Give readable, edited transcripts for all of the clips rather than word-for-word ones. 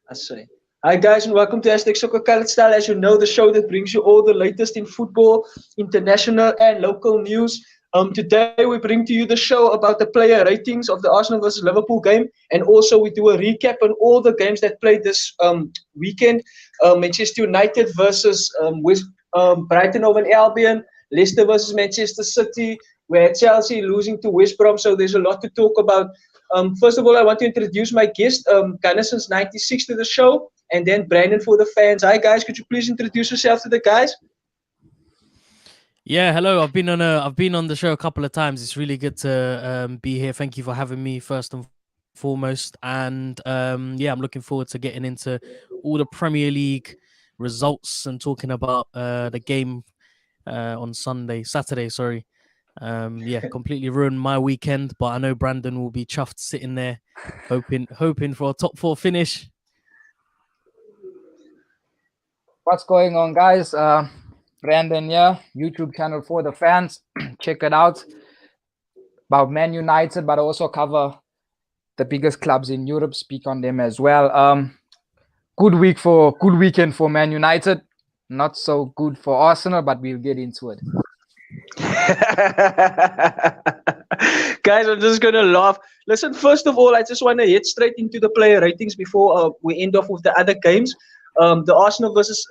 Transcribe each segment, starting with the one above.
I say. Hi guys and welcome to #SoccerKalitzStyle. As you know, the show that brings you all the latest in football, international and local news. Today we bring to you the show about the player ratings of the Arsenal versus Liverpool game, and also we do a recap on all the games that played this weekend. Manchester United versus Brighton Hove and Albion, Leicester versus Manchester City. We had Chelsea losing to West Brom, so there's a lot to talk about. First of all, I want to introduce my guest, Gunner since '96 to the show, and then Brandon for the fans. Hi guys, could you please introduce yourself to the guys? Yeah, hello. I've been on the show a couple of times. It's really good to be here. Thank you for having me first and foremost. And yeah, I'm looking forward to getting into all the Premier League results and talking about the game on Saturday. Sorry. Yeah, completely ruined my weekend, but I know Brandon will be chuffed sitting there, hoping for a top 4 finish. What's going on, guys? Brandon, yeah, YouTube channel for the fans. Check it out. About Man United, but also cover the biggest clubs in Europe. Speak on them as well. Good weekend for Man United. Not so good for Arsenal, but we'll get into it. Guys, I'm just gonna laugh. Listen, first of all, I just want to head straight into the player ratings before we end off with the other games. The Arsenal versus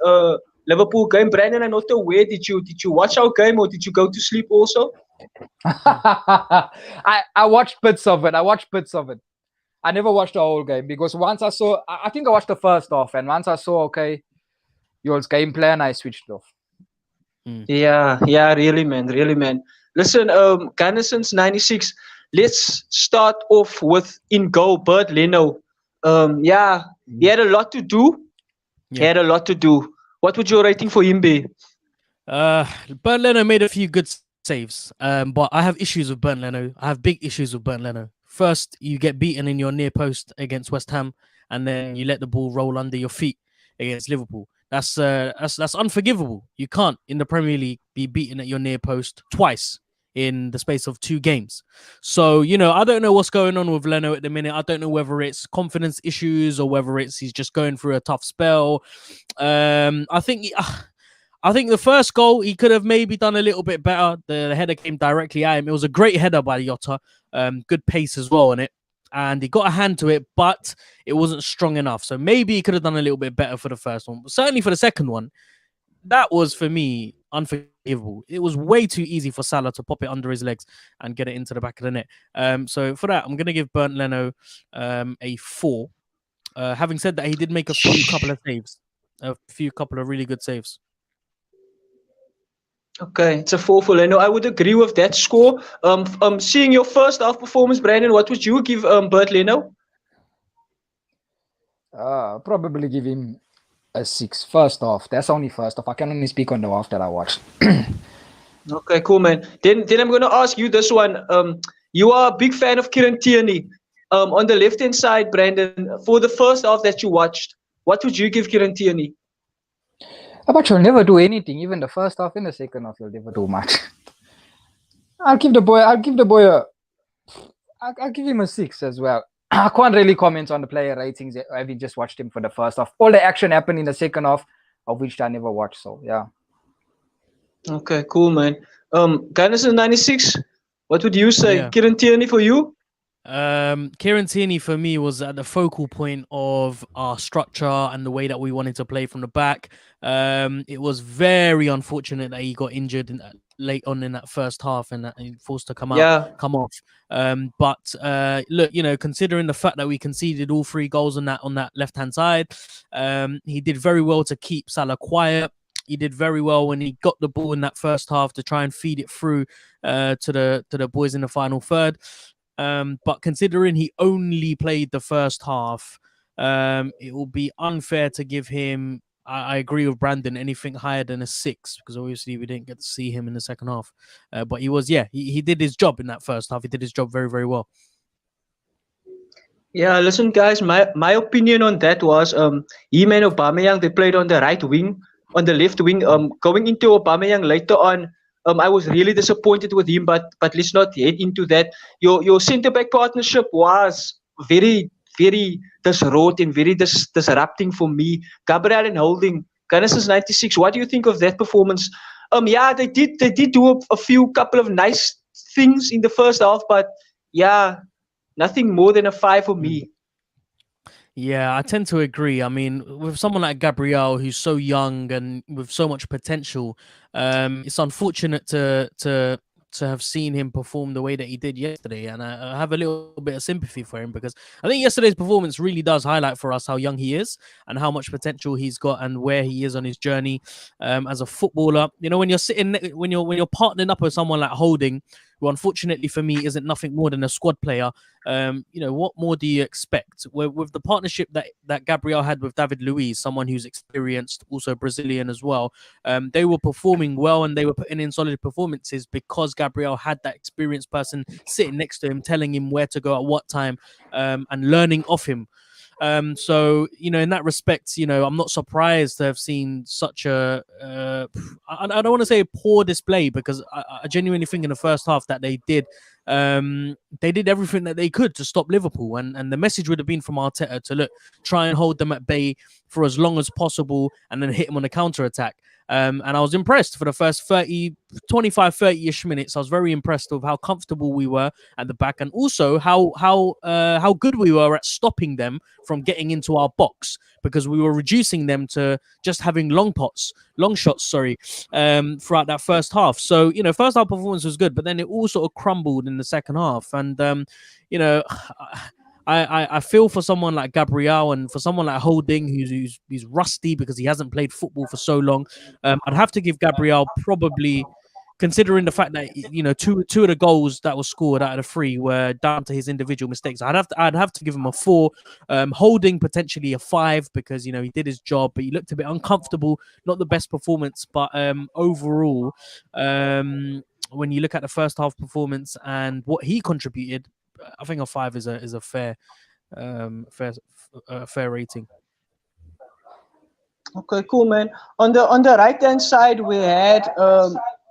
Liverpool game. Brandon, I'm not aware. Did you watch our game or did you go to sleep also? I watched bits of it. I never watched the whole game because once I saw, I think I watched the first half, and once I saw, okay, your game plan, I switched off. Yeah, really, man. Listen, Ghana since '96. Let's start off with in goal, Bert Leno. Yeah, he had a lot to do. What would your rating for him be? Bernd Leno made a few good saves, but I have issues with Bernd Leno. I have big issues with Bernd Leno. First, you get beaten in your near post against West Ham, and then you let the ball roll under your feet against Liverpool. That's unforgivable. You can't in the Premier League be beaten at your near post twice in the space of 2 games. So, I don't know what's going on with Leno at the minute. I don't know whether it's confidence issues or whether he's just going through a tough spell. I think the first goal, he could have maybe done a little bit better. The header came directly at him. It was a great header by Jota. Good pace as well on it. And he got a hand to it, but it wasn't strong enough. So maybe he could have done a little bit better for the first one. But certainly for the second one, that was, for me, unforgivable. It was way too easy for Salah to pop it under his legs and get it into the back of the net. So for that, I'm going to give Bernd Leno a 4. Having said that, he did make a couple of really good saves. Okay, it's a 4 for Leno. I would agree with that score. Seeing your first half performance, Brandon, what would you give Bert Leno? Probably give him a 6. First half. That's only first half. I can only speak on the half that I watched. Okay, cool, man. Then I'm going to ask you this one. You are a big fan of Kieran Tierney. On the left-hand side, Brandon, for the first half that you watched, what would you give Kieran Tierney? But you'll never do anything. Even the first half and the second half, you'll never do much. I'll give him a 6 as well. I can't really comment on the player ratings. Having just watched him for the first half. All the action happened in the second half, of which I never watched. So yeah. Okay, cool, man. Gunners in '96. What would you say, Yeah. Kieran Tierney for you? Kieran Tierney for me was at the focal point of our structure and the way that we wanted to play from the back. It was very unfortunate that he got injured late on in that first half and that he forced to come off. But look, considering the fact that we conceded all 3 goals on that left-hand side, he did very well to keep Salah quiet. He did very well when he got the ball in that first half to try and feed it through to the boys in the final third. But considering he only played the first half, it will be unfair to give him, I agree with Brandon, anything higher than a 6, because obviously we didn't get to see him in the second half. But he did his job in that first half. He did his job very, very well. Yeah, listen, guys, my opinion on that was him and Aubameyang, they played on the right wing, on the left wing. Going into Aubameyang later on, I was really disappointed with him, but let's not head into that. Your centre back partnership was very, very disrupting and very disrupting for me. Gabriel and Holding, Genesis 96. What do you think of that performance? Yeah, they did do a few couple of nice things in the first half, but yeah, nothing more than a 5 for me. Yeah, I tend to agree. I mean, with someone like Gabriel, who's so young and with so much potential, it's unfortunate to have seen him perform the way that he did yesterday. And I have a little bit of sympathy for him because I think yesterday's performance really does highlight for us how young he is and how much potential he's got and where he is on his journey as a footballer. You know, when you're partnering up with someone like Holding, who unfortunately for me isn't nothing more than a squad player. You know, what more do you expect? With the partnership that Gabriel had with David Luiz, someone who's experienced, also Brazilian as well, they were performing well and they were putting in solid performances because Gabriel had that experienced person sitting next to him, telling him where to go at what time, and learning off him. So, you know, in that respect, you know, I'm not surprised to have seen such a, I don't want to say a poor display because I genuinely think in the first half that they did everything that they could to stop Liverpool. And the message would have been from Arteta to try and hold them at bay for as long as possible and then hit them on a counter attack. And I was impressed for the first 25-30-ish minutes. I was very impressed with how comfortable we were at the back and also how good we were at stopping them from getting into our box because we were reducing them to just having long shots, throughout that first half. So, you know, first half performance was good, but then it all sort of crumbled in the second half. And, you know, I feel for someone like Gabriel and for someone like Holding, who's rusty because he hasn't played football for so long. I'd have to give Gabriel probably, considering the fact that, you know, two of the goals that were scored out of the 3 were down to his individual mistakes. I'd have to give him a 4. Holding potentially a 5 because, you know, he did his job, but he looked a bit uncomfortable. Not the best performance, but overall, when you look at the first half performance and what he contributed, I think a 5 is a fair rating. Okay, cool, man. On the right hand side, we had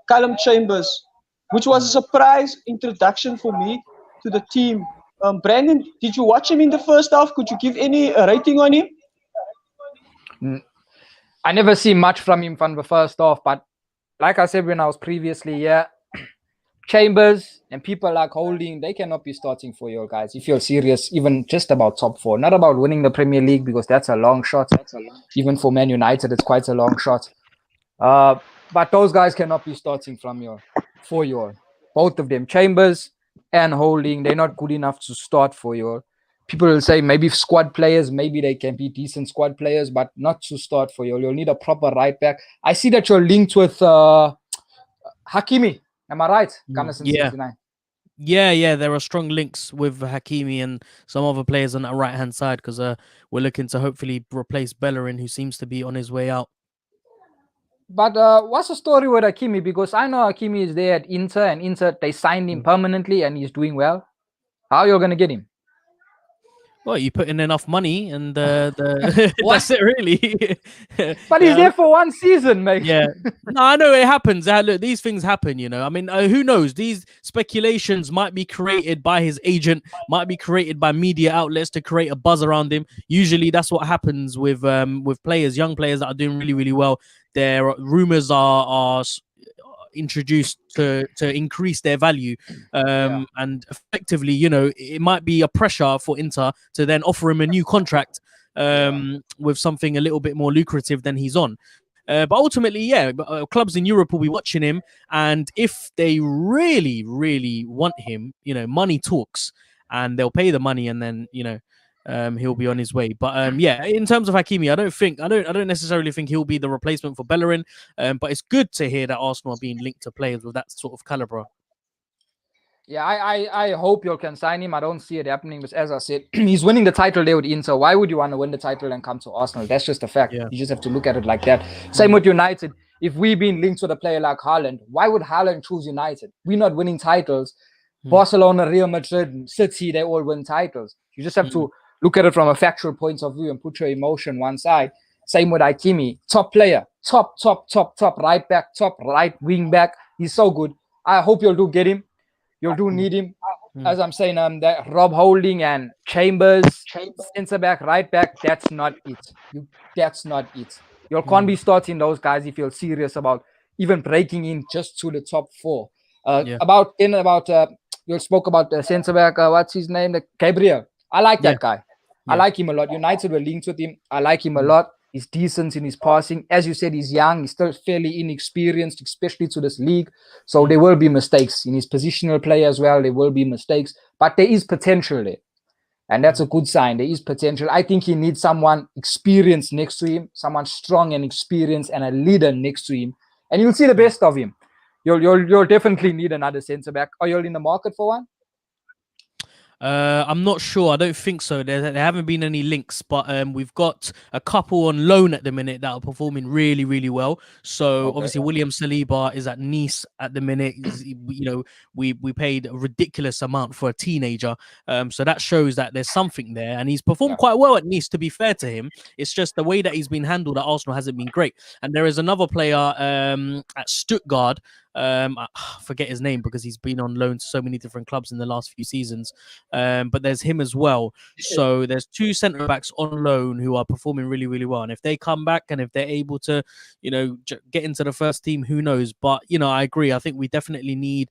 Callum Chambers, which was a surprise introduction for me to the team. Brandon, did you watch him in the first half? Could you give any rating on him? I never see much from him from the first half, but like I said when I was previously here, Chambers and people like Holding, they cannot be starting for you guys if you're serious, even just about top 4. Not about winning the Premier League because that's a long shot. Even for Man United, it's quite a long shot. But those guys cannot be starting for you. Both of them, Chambers and Holding, they're not good enough to start for you. People will say maybe squad players, maybe they can be decent squad players, but not to start for you. You'll need a proper right back. I see that you're linked with Hakimi. Am I right? Yeah. 69. Yeah, there are strong links with Hakimi and some other players on that right-hand side because we're looking to hopefully replace Bellerin, who seems to be on his way out. But what's the story with Hakimi? Because I know Hakimi is there at Inter, and Inter, they signed him permanently and he's doing well. How are you going to get him? Well, you put in enough money and that's it really. But he's there for 1 season, mate. Yeah. No, I know it happens. Look, these things happen, you know. I mean, who knows? These speculations might be created by his agent, might be created by media outlets to create a buzz around him. Usually that's what happens with players, young players that are doing really, really well. Their rumors are introduced to increase their value, and effectively, you know, it might be a pressure for Inter to then offer him a new contract with something a little bit more lucrative than he's on. But ultimately, clubs in Europe will be watching him, and if they really, really want him, you know, money talks, and they'll pay the money, and then, you know, he'll be on his way. But in terms of Hakimi, I don't necessarily think he'll be the replacement for Bellerin. But it's good to hear that Arsenal are being linked to players with that sort of caliber. Yeah, I hope you can sign him. I don't see it happening, but as I said, he's winning the title there with Inter. Why would you want to win the title and come to Arsenal? That's just a fact. Yeah. You just have to look at it like that. Same with United. If we've been linked with a player like Haaland, why would Haaland choose United? We're not winning titles. Barcelona, Real Madrid, City, they all win titles. You just have to look at it from a factual point of view and put your emotion one side. Same with Hakimi. Top player. Top right back, top right wing back. He's so good. I hope you'll do get him. You do need him. as I'm saying, that Rob Holding and Chambers, centre back, right back, that's not it. That's not it. You can't be starting those guys if you're serious about even breaking in just to the top four. You spoke about the centre back. What's his name? Gabriel. I like that guy. I like him a lot. United were linked with him. I like him a lot. He's decent in his passing. As you said, he's young. He's still fairly inexperienced, especially to this league. So there will be mistakes in his positional play as well. There will be mistakes, but there is potential there. And that's a good sign. There is potential. I think he needs someone experienced next to him, someone strong and experienced, and a leader next to him. And you'll see the best of him. You'll definitely need another centre back. Are you in the market for one? I'm not sure. I don't think so. There haven't been any links, but we've got a couple on loan at the minute that are performing really, really well. So obviously William Saliba is at Nice at the minute. We paid a ridiculous amount for a teenager. So that shows that there's something there, and he's performed quite well at Nice. To be fair to him, it's just the way that he's been handled at Arsenal hasn't been great. And there is another player at Stuttgart. I forget his name because he's been on loan to so many different clubs in the last few seasons. But there's him as well. So there's two centre backs on loan who are performing really, really well. And if they come back and if they're able to, get into the first team, who knows? But I agree. I think we definitely need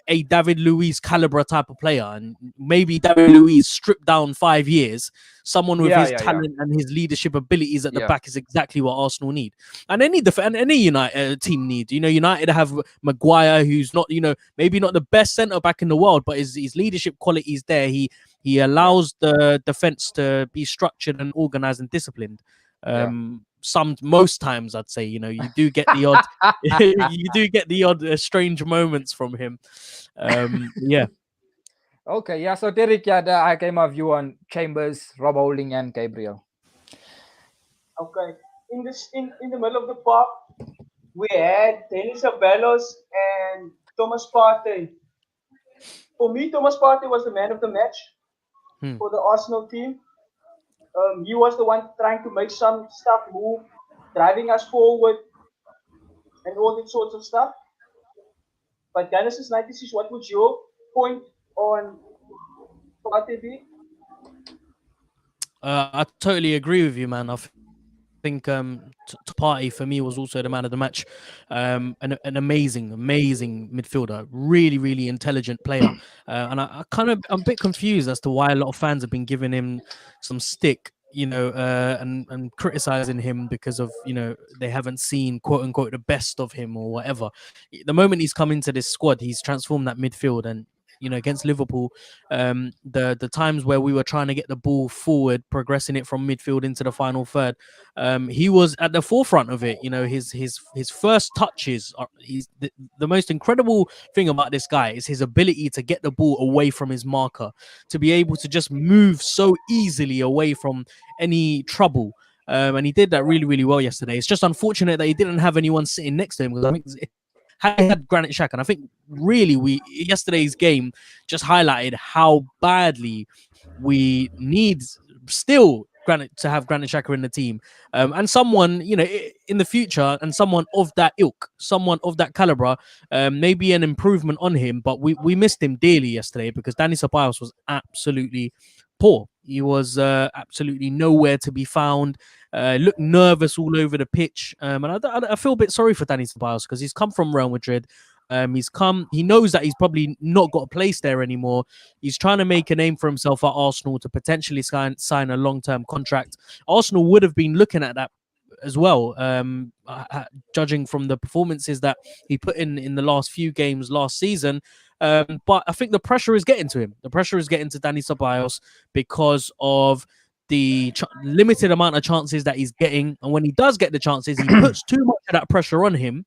a David Luiz caliber type of player, and maybe David Luiz stripped down 5 years. Someone with his talent and his leadership abilities at the back is exactly what Arsenal need, and any United team need. United have Maguire, who's not, maybe not the best centre back in the world, but his leadership qualities there. He allows the defense to be structured and organized and disciplined. Most times I'd say, you do get the odd you do get the odd strange moments from him. Okay, so Derek, I came a view on Chambers, Rob Holding and Gabriel. Okay, in the middle of the park we had Denis Ceballos and Thomas Partey. For me, Thomas Partey was the man of the match for the Arsenal team. He was the one trying to make some stuff move, driving us forward, and all that sorts of stuff. But Genesis 96, what would your point on Partey be? I totally agree with you, man. I think Partey for me was also the man of the match. An amazing midfielder, really, really intelligent player. And I'm a bit confused as to why a lot of fans have been giving him some stick, and criticizing him because of, they haven't seen quote unquote the best of him or whatever. The moment he's come into this squad, he's transformed that midfield. And against Liverpool, the times where we were trying to get the ball forward, progressing it from midfield into the final third, he was at the forefront of it. His first touches are the most incredible thing about this guy is his ability to get the ball away from his marker, to be able to just move so easily away from any trouble. And he did that really, really well yesterday. It's just unfortunate that he didn't have anyone sitting next to him, because I think had Granit Xhaka, and I think really yesterday's game just highlighted how badly we need still Granit Xhaka in the team, and someone in the future, and someone of that ilk, someone of that caliber, maybe an improvement on him. But we missed him dearly yesterday because Dani Ceballos was absolutely poor. He was absolutely nowhere to be found. Looked nervous all over the pitch, and I feel a bit sorry for Dani Ceballos because he's come from Real Madrid. He knows that he's probably not got a place there anymore. He's trying to make a name for himself at Arsenal to potentially sign a long-term contract. Arsenal would have been looking at that as well, judging from the performances that he put in the last few games last season. But I think the pressure is getting to him. The pressure is getting to Dani Ceballos because of the limited amount of chances that he's getting. And when he does get the chances, he puts too much of that pressure on him,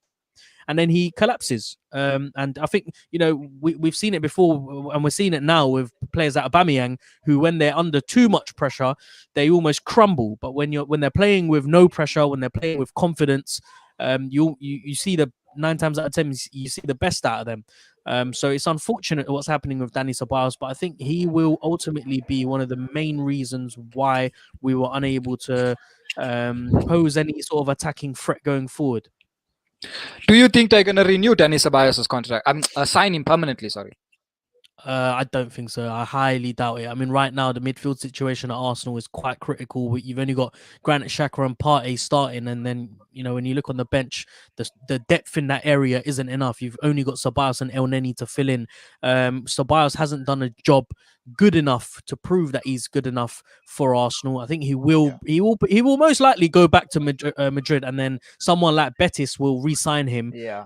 and then he collapses. And I think, we've seen it before, and we're seeing it now with players like Aubameyang, who, when they're under too much pressure, they almost crumble. But when they're playing with no pressure, when they're playing with confidence, you see 9 times out of 10, you see the best out of them. So it's unfortunate what's happening with Dani Ceballos, but I think he will ultimately be one of the main reasons why we were unable to pose any sort of attacking threat going forward. Do you think they're going to renew Dani Ceballos' contract? Sign him permanently, sorry. I don't think so. I highly doubt it. I mean, right now the midfield situation at Arsenal is quite critical. You've only got Granit Xhaka and Partey starting, and then when you look on the bench, the depth in that area isn't enough. You've only got Ceballos and El Neni to fill in. Ceballos hasn't done a job good enough to prove that he's good enough for Arsenal. I think he will. Yeah. He will most likely go back to Madrid, and then someone like Betis will re-sign him. Yeah.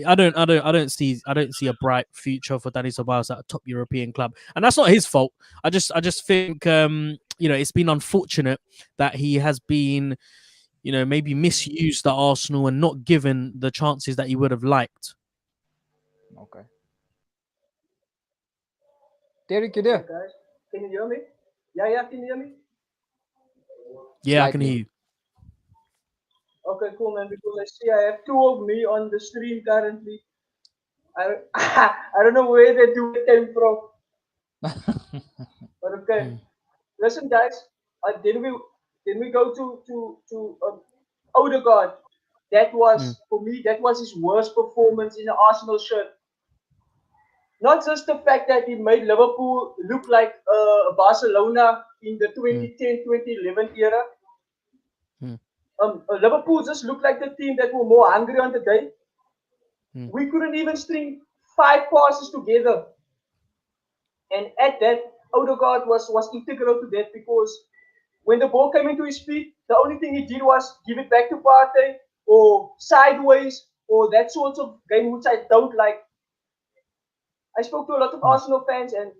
I don't see a bright future for Dani Ceballos at a top European club, and that's not his fault. I just think it's been unfortunate that he has been maybe misused at Arsenal and not given the chances that he would have liked. Okay. Derek, you there? Hey guys, can you hear me? Yeah, can you hear me? Yeah, I can hear you. Okay, cool, man. Because I see I have two of me on the stream currently. I don't know where they two came from. But okay, listen, guys. Then we go to Odegaard. That was for me. That was his worst performance in the Arsenal shirt. Not just the fact that he made Liverpool look like Barcelona in the 2010-2011 era. Liverpool just looked like the team that were more hungry on the day. We couldn't even string 5 passes together. And at that, Odegaard was integral to that, because when the ball came into his feet, the only thing he did was give it back to Partey or sideways or that sort of game, which I don't like. I spoke to a lot of Arsenal fans, and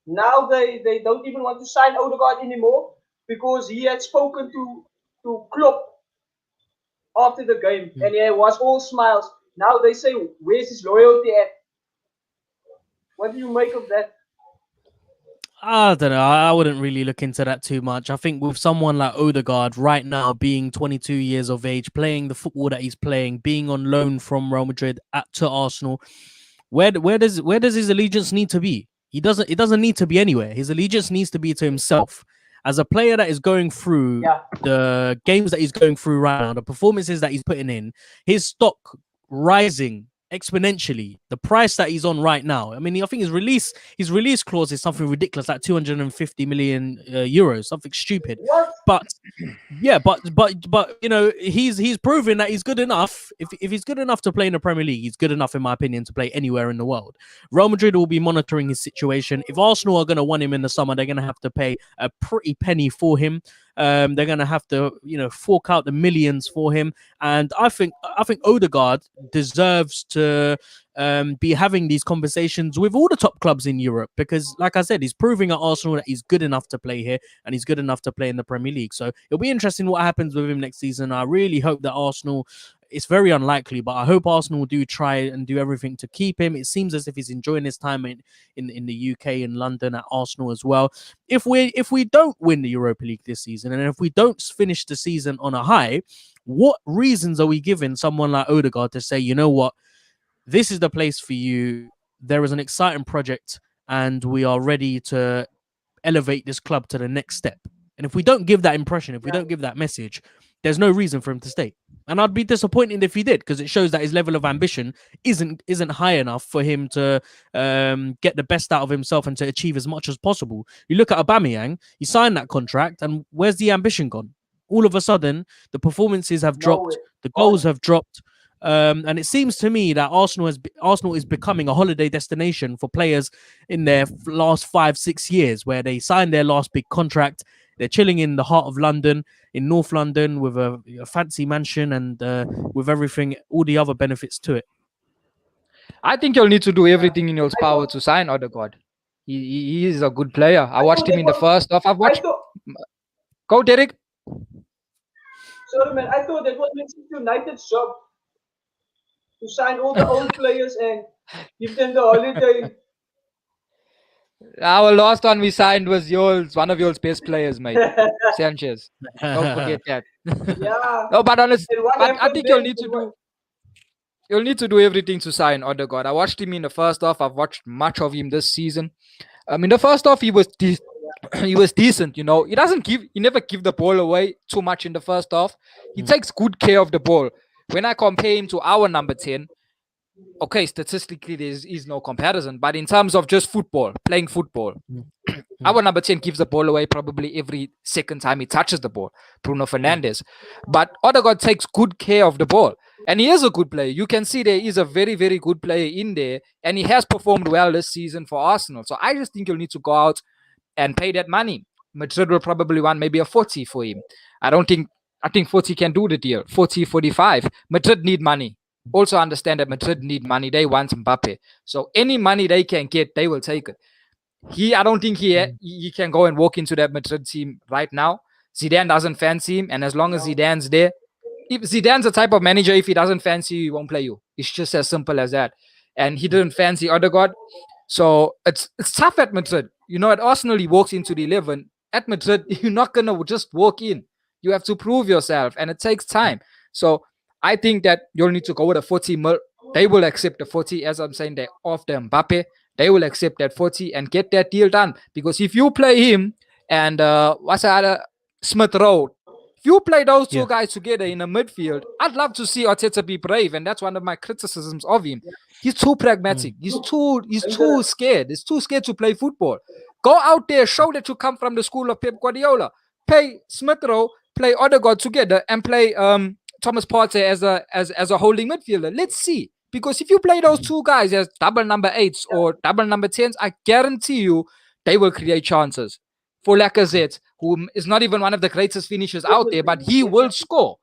now they don't even want to sign Odegaard anymore because he had spoken to Klopp after the game, and he was all smiles. Now they say, where's his loyalty at? What do you make of that? I don't know. I wouldn't really look into that too much. I think with someone like Odegaard right now, being 22 years of age, playing the football that he's playing, being on loan from Real Madrid to Arsenal, where does his allegiance need to be? It doesn't need to be anywhere. His allegiance needs to be to himself. As a player that is going through the games that he's going through right now, the performances that he's putting in, his stock rising exponentially. The price that he's on right now, I mean, I think his release clause is something ridiculous, like 250 million euros, something stupid. What? But yeah, but he's proven that he's good enough. If he's good enough to play in the Premier League, he's good enough, in my opinion, to play anywhere in the world. Real Madrid will be monitoring his situation. If Arsenal are going to want him in the summer, they're going to have to pay a pretty penny for him. They're going to have to, fork out the millions for him. And I think Odegaard deserves to be having these conversations with all the top clubs in Europe, because, like I said, he's proving at Arsenal that he's good enough to play here and he's good enough to play in the Premier League. So it'll be interesting what happens with him next season. I really hope that Arsenal, it's very unlikely, but I hope Arsenal do try and do everything to keep him. It seems as if he's enjoying his time in the UK, in London, at Arsenal as well. If we don't win the Europa League this season, and if we don't finish the season on a high, what reasons are we giving someone like Odegaard to say, you know what, this is the place for you. There is an exciting project, and we are ready to elevate this club to the next step. And if we don't give that impression, if we don't give that message, there's no reason for him to stay. And I'd be disappointed if he did, because it shows that his level of ambition isn't high enough for him to get the best out of himself and to achieve as much as possible. You look at Aubameyang, he signed that contract, and where's the ambition gone? All of a sudden, the performances have dropped, the goals have dropped. And it seems to me that Arsenal is becoming a holiday destination for players in their last 5-6 years, where they signed their last big contract. They're chilling in the heart of London, in North London, with a fancy mansion and with everything, all the other benefits to it. I think you'll need to do everything in your power to sign Odegaard. He is a good player. I watched him in the first half. Go, Derek. Sorry, man. I thought that was Manchester United's job, to sign all the old players and give them the holiday. Our last one we signed was one of your best players, mate. Sanchez. Don't forget that. Yeah. No, but honestly, I think you'll need to do everything to sign Odegaard. I watched him in the first half. I've watched much of him this season. In the first half, he was decent. He never give the ball away too much in the first half. He takes good care of the ball. When I compare him to our number 10, okay, statistically there is no comparison, but in terms of just football, playing football, our number 10 gives the ball away probably every second time he touches the ball, Bruno Fernandes. But Odegaard takes good care of the ball. And he is a good player. You can see there is a very, very good player in there. And he has performed well this season for Arsenal. So I just think you'll need to go out and pay that money. Madrid will probably want maybe a 40 for him. I think 40 can do the deal. 40, 45. Madrid need money. Also understand that Madrid need money. They want Mbappe. So any money they can get, they will take it. I don't think he can go and walk into that Madrid team right now. Zidane doesn't fancy him, and as long as Zidane's there, if Zidane's the type of manager, if he doesn't fancy you, he won't play you. It's just as simple as that. And he didn't fancy Odegaard, so it's tough at Madrid. You know, at Arsenal he walks into the 11. At Madrid, you're not gonna just walk in. You have to prove yourself, and it takes time. So I think that you'll need to go with a 40 mil. They will accept the 40, as I'm saying. They're off the Mbappe. They will accept that 40 and get that deal done. Because if you play him and what's the other, Smith Rowe, if you play those two guys together in the midfield, I'd love to see Arteta be brave, and that's one of my criticisms of him. He's too pragmatic. He's too scared. He's too scared to play football. Go out there, show that you come from the school of Pep Guardiola. Play Smith Rowe, play Odegaard together, and play Thomas Partey as a holding midfielder. Let's see. Because if you play those two guys as double number 8s or double number 10s, I guarantee you they will create chances. For Lacazette, who is not even one of the greatest finishers out there, but he will score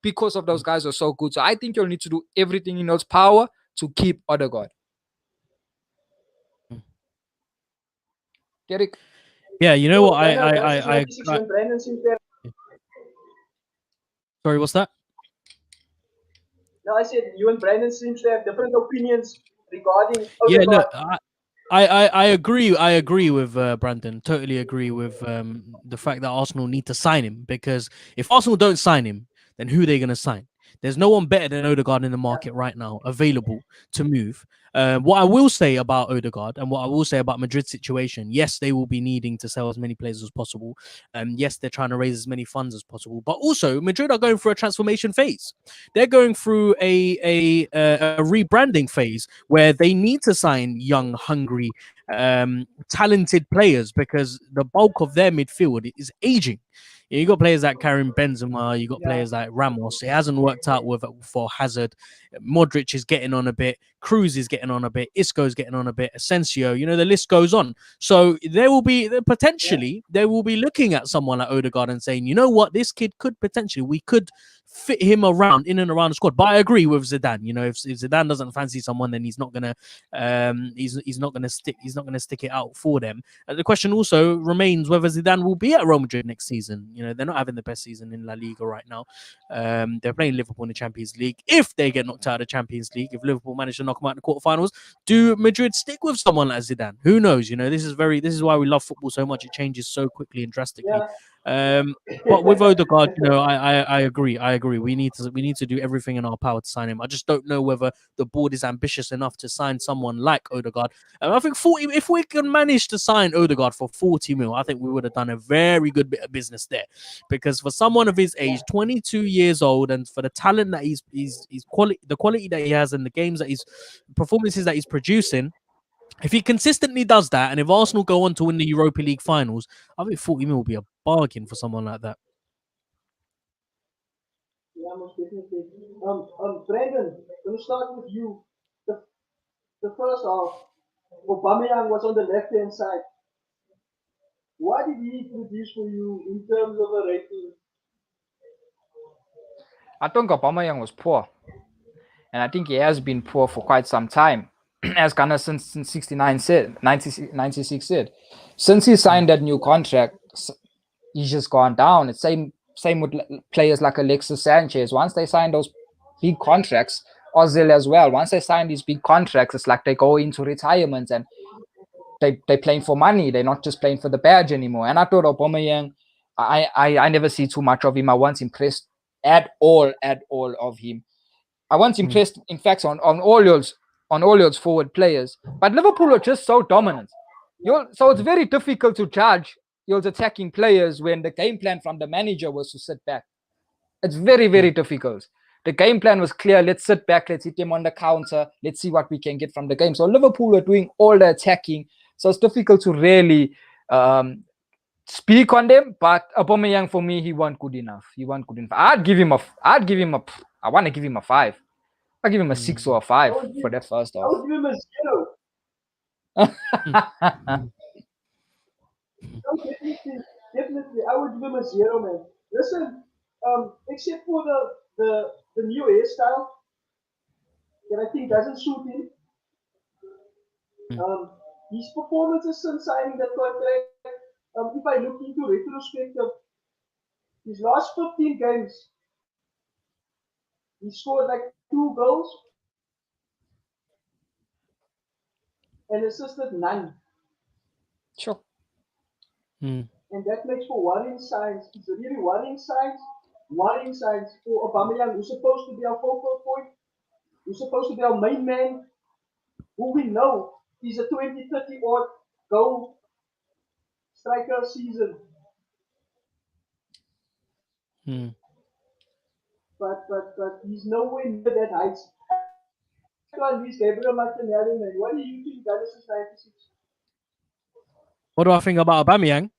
because of those guys are so good. So I think you'll need to do everything in your power to keep Odegaard. Derek? Yeah, you know what? Sorry, what's that? No, I said you and Brandon seems to have different opinions regarding Odegaard. Yeah, look, I agree. I agree with Brandon. Totally agree with the fact that Arsenal need to sign him, because if Arsenal don't sign him, then who are they going to sign? There's no one better than Odegaard in the market right now available to move. What I will say about Odegaard and what I will say about Madrid's situation, yes, they will be needing to sell as many players as possible. Yes, they're trying to raise as many funds as possible. But also, Madrid are going through a transformation phase. They're going through a rebranding phase where they need to sign young, hungry, talented players, because the bulk of their midfield is aging. You got players like Karim Benzema, you got players like Ramos. It hasn't worked out for Hazard. Modric is getting on a bit. Cruz is getting on a bit. Isco's getting on a bit. Asensio, the list goes on. So they will be looking at someone like Odegaard and saying, you know what, this kid could potentially, we could fit him in and around the squad. But I agree with Zidane. If Zidane doesn't fancy someone, then he's not gonna stick it out for them. The question also remains whether Zidane will be at Real Madrid next season. They're not having the best season in La Liga right now. They're playing Liverpool in the Champions League. If they get knocked out of the Champions League, if Liverpool manage to knock them out in the quarterfinals, do Madrid stick with someone like Zidane? Who knows? This is why we love football so much. It changes so quickly and drastically. But with Odegaard, I agree. We need to do everything in our power to sign him. I just don't know whether the board is ambitious enough to sign someone like Odegaard. I think 40. If we can manage to sign Odegaard for 40 mil, I think we would have done a very good bit of business there. Because for someone of his age, 22 years old, and for the talent that he's the quality that he has, and the games that performances that he's producing. If he consistently does that, and if Arsenal go on to win the Europa League finals, I think 40 mil will be a bargain for someone like that. Yeah, most definitely. Brandon, I'm going to start with you. The first half, Aubameyang was on the left-hand side. What did he produce for you in terms of a rating? I think Aubameyang was poor. And I think he has been poor for quite some time. As Ghana since 96 said. Since he signed that new contract, he's just gone down. It's same with players like Alexis Sanchez. Once they sign those big contracts, Ozil as well, once they sign these big contracts, it's like they go into retirement and they're playing for money. They're not just playing for the badge anymore. And I thought Aubameyang, I never see too much of him. I wasn't impressed at all of him. I wasn't impressed, in fact, on all your forward players. But Liverpool are just so dominant. So it's very difficult to judge your attacking players when the game plan from the manager was to sit back. It's very, very difficult. The game plan was clear. Let's sit back. Let's hit them on the counter. Let's see what we can get from the game. So Liverpool were doing all the attacking. So it's difficult to really speak on them. But Aubameyang, for me, he wasn't good enough. He wasn't good enough. I want to give him a 5. I'll give him a 6 or a 5 for that first I half. would give him a 0. No, definitely, I would give him a 0, man. Listen, except for the new hairstyle that I think doesn't suit him. His performances since signing that contract, if I look into retrospective, his last 15 games, he scored like 2 goals and assisted none. Sure. And that makes for worrying signs. It's really worrying signs. Worrying signs for Aubameyang, who's supposed to be our focal point, who's supposed to be our main man, who we know is a 20-30 odd goal striker season. But he's nowhere near that height. Gabriel Martinelli, man. What do you think Dallas is 96? What do I think about Aubameyang?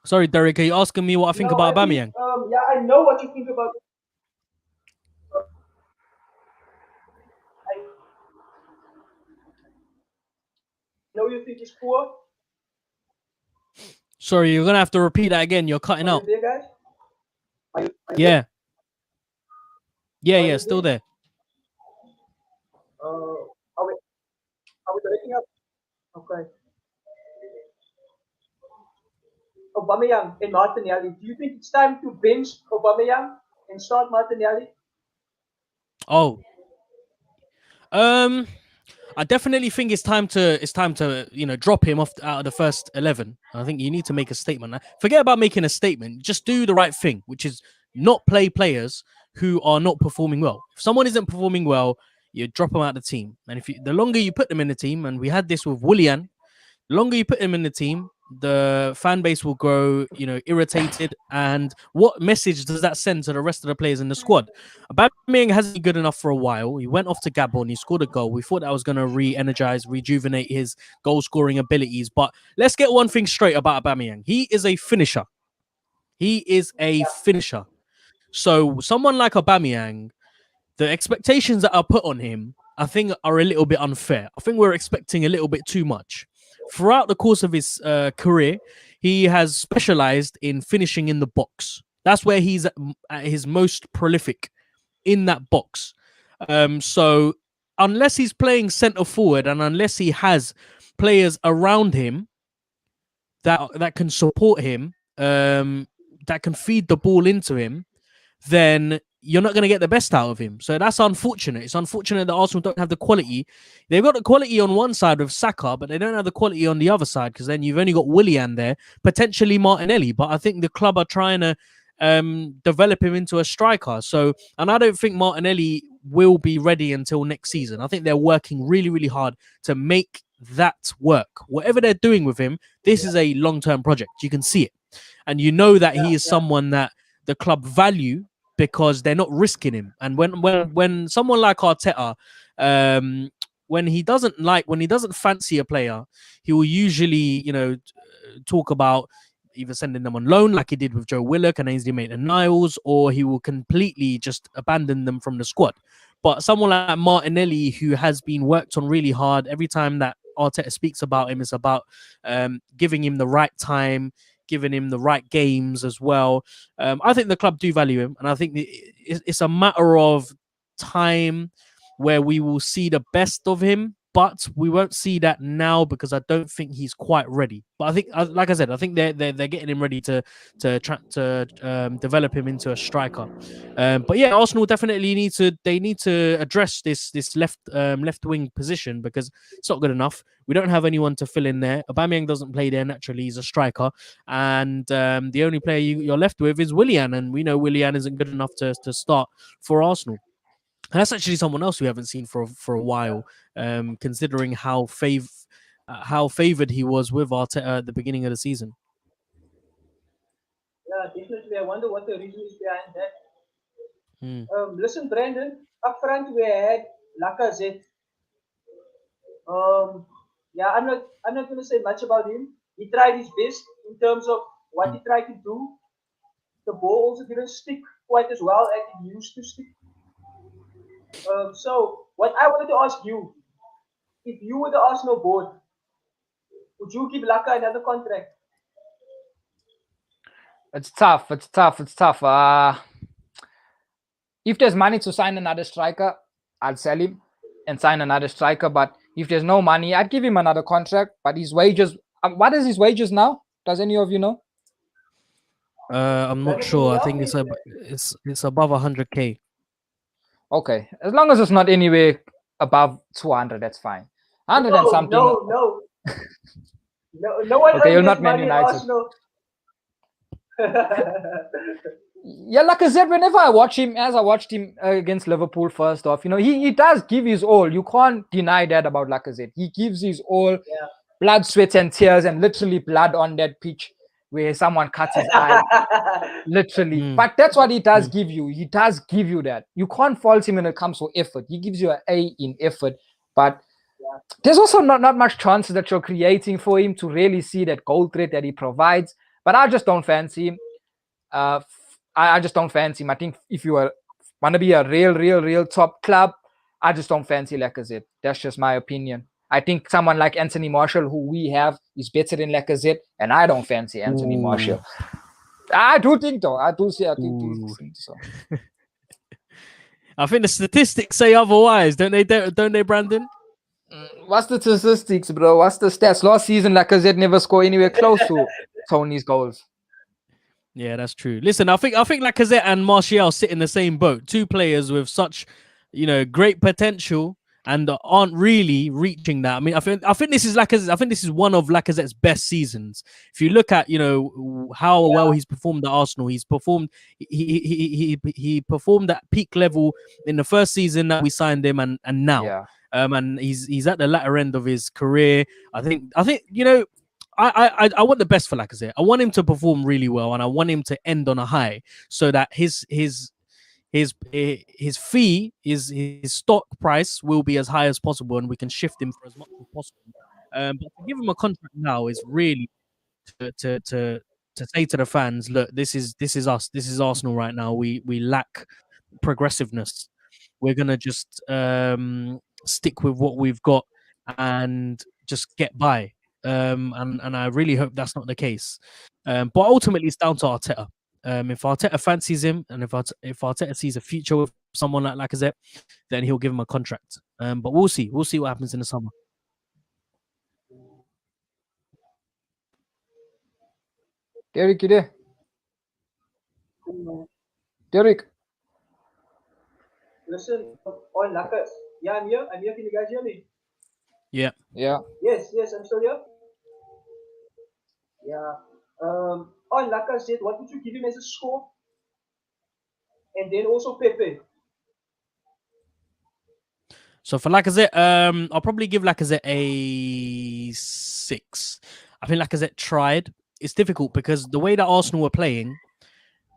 Sorry, Derek, are you asking me what I think about Aubameyang? Yeah, I know what you think about. I know you think he's poor. Sorry, you're gonna have to repeat that again. You're cutting out. There, guys? Are you Yeah. Yeah, still there. Are we breaking up? Okay. Aubameyang and Martinelli. Do you think it's time to bench Aubameyang and start Martinelli? Oh. I definitely think it's time to drop him off out of the first 11. I think you need to make a statement. Forget about making a statement. Just do the right thing, which is not play players who are not performing well. If someone isn't performing well, you drop them out of the team. And the longer you put them in the team, and we had this with Willian, the longer you put him in the team, the fan base will grow, irritated. And what message does that send to the rest of the players in the squad? Aubameyang hasn't been good enough for a while. He went off to Gabon. He scored a goal. We thought that was going to re-energize, rejuvenate his goal-scoring abilities. But let's get one thing straight about Aubameyang. He is a finisher. So someone like Aubameyang, the expectations that are put on him, I think, are a little bit unfair. I think we're expecting a little bit too much. Throughout the course of his career, he has specialized in finishing in the box. That's where he's at his most prolific, in that box. So unless he's playing center forward and unless he has players around him that can support him, that can feed the ball into him, then you're not going to get the best out of him. So that's unfortunate. It's unfortunate that Arsenal don't have the quality. They've got the quality on one side of Saka, but they don't have the quality on the other side, because then you've only got Willian there, potentially Martinelli. But I think the club are trying to develop him into a striker. And I don't think Martinelli will be ready until next season. I think they're working really, really hard to make that work. Whatever they're doing with him, this is a long-term project. You can see it. And you know that he is someone that the club value, because they're not risking him. And when someone like Arteta, when he doesn't fancy a player, he will usually, talk about either sending them on loan like he did with Joe Willock and Ainsley Maitland-Niles, or he will completely just abandon them from the squad. But someone like Martinelli, who has been worked on really hard, every time that Arteta speaks about him, it's about giving him the right time, giving him the right games as well. I think the club do value him, and I think it's a matter of time where we will see the best of him, but we won't see that now because I don't think he's quite ready. But I think, like I said, I think they're getting him ready to develop him into a striker. But yeah, Arsenal definitely need to address this left wing position, because it's not good enough. We don't have anyone to fill in there. Aubameyang doesn't play there naturally. He's a striker, and the only player you're left with is Willian, and we know Willian isn't good enough to start for Arsenal. And that's actually someone else we haven't seen for a while, considering how favored he was with Arteta at the beginning of the season. Yeah, definitely. I wonder what the reason is behind that. Mm. Listen, Brandon, up front we had Lacazette. Yeah, I'm not gonna say much about him. He tried his best in terms of what he tried to do. The ball also didn't stick quite as well as it used to stick. So what I wanted to ask you, if you were the Arsenal board, would you give Laka another contract? It's tough. It's tough. It's tough. If there's money to sign another striker, I'll sell him and sign another striker. But if there's no money, I'd give him another contract. But his wages, what is his wages now? Does any of you know? I'm not sure. I think it's above 100k. Okay, as long as it's not anywhere above 200, that's fine. 100 and something. No. No one. Okay, you're not Man United. Yeah, like I said, whenever I watch him, as I watched him against Liverpool first off, he does give his all. You can't deny that about Lacazette. He gives his all, blood, sweat, and tears, and literally blood on that pitch where someone cuts his eye. Literally. But that's what he does give you. He does give you that. You can't fault him when it comes to effort. He gives you an A in effort. But there's also not much chances that you're creating for him to really see that goal threat that he provides. But I just don't fancy him. I just don't fancy him. I think if you want to be a real top club, I just don't fancy Lacazette. That's just my opinion. I think someone like Anthony Martial, who we have, is better than Lacazette, and I don't fancy Anthony Martial. I do think though. I do think so. I think the statistics say otherwise, don't they? Don't they, Brandon? What's the statistics, bro? What's the stats? Last season, Lacazette never scored anywhere close to Tony's goals. Yeah, that's true. Listen, I think Lacazette and Martial sit in the same boat. Two players with such, great potential and aren't really reaching that. I mean, I think this is Lacazette. I think this is one of Lacazette's best seasons. If you look at how well he's performed at Arsenal, he's performed. He performed at peak level in the first season that we signed him, and now. Yeah. And he's at the latter end of his career. I think I want the best for Lacazette. I want him to perform really well, and I want him to end on a high, so that his fee, his stock price will be as high as possible, and we can shift him for as much as possible. But to give him a contract now is really to say to the fans, look, this is us. This is Arsenal right now. We lack progressiveness. We're gonna just stick with what we've got and just get by. And I really hope that's not the case. But ultimately, it's down to Arteta. If Arteta fancies him, and if Arteta sees a future with someone like Lacazette, then he'll give him a contract. But we'll see. We'll see what happens in the summer. Derek, you there? Derek. Listen, on Lacazette. Yeah, I'm here. Can you guys hear me? Yeah. Yes, I'm still here. Yeah. On Lacazette, what would you give him as a score? And then also Pepe. So for Lacazette, I'll probably give Lacazette a 6. I think Lacazette tried. It's difficult because the way that Arsenal were playing,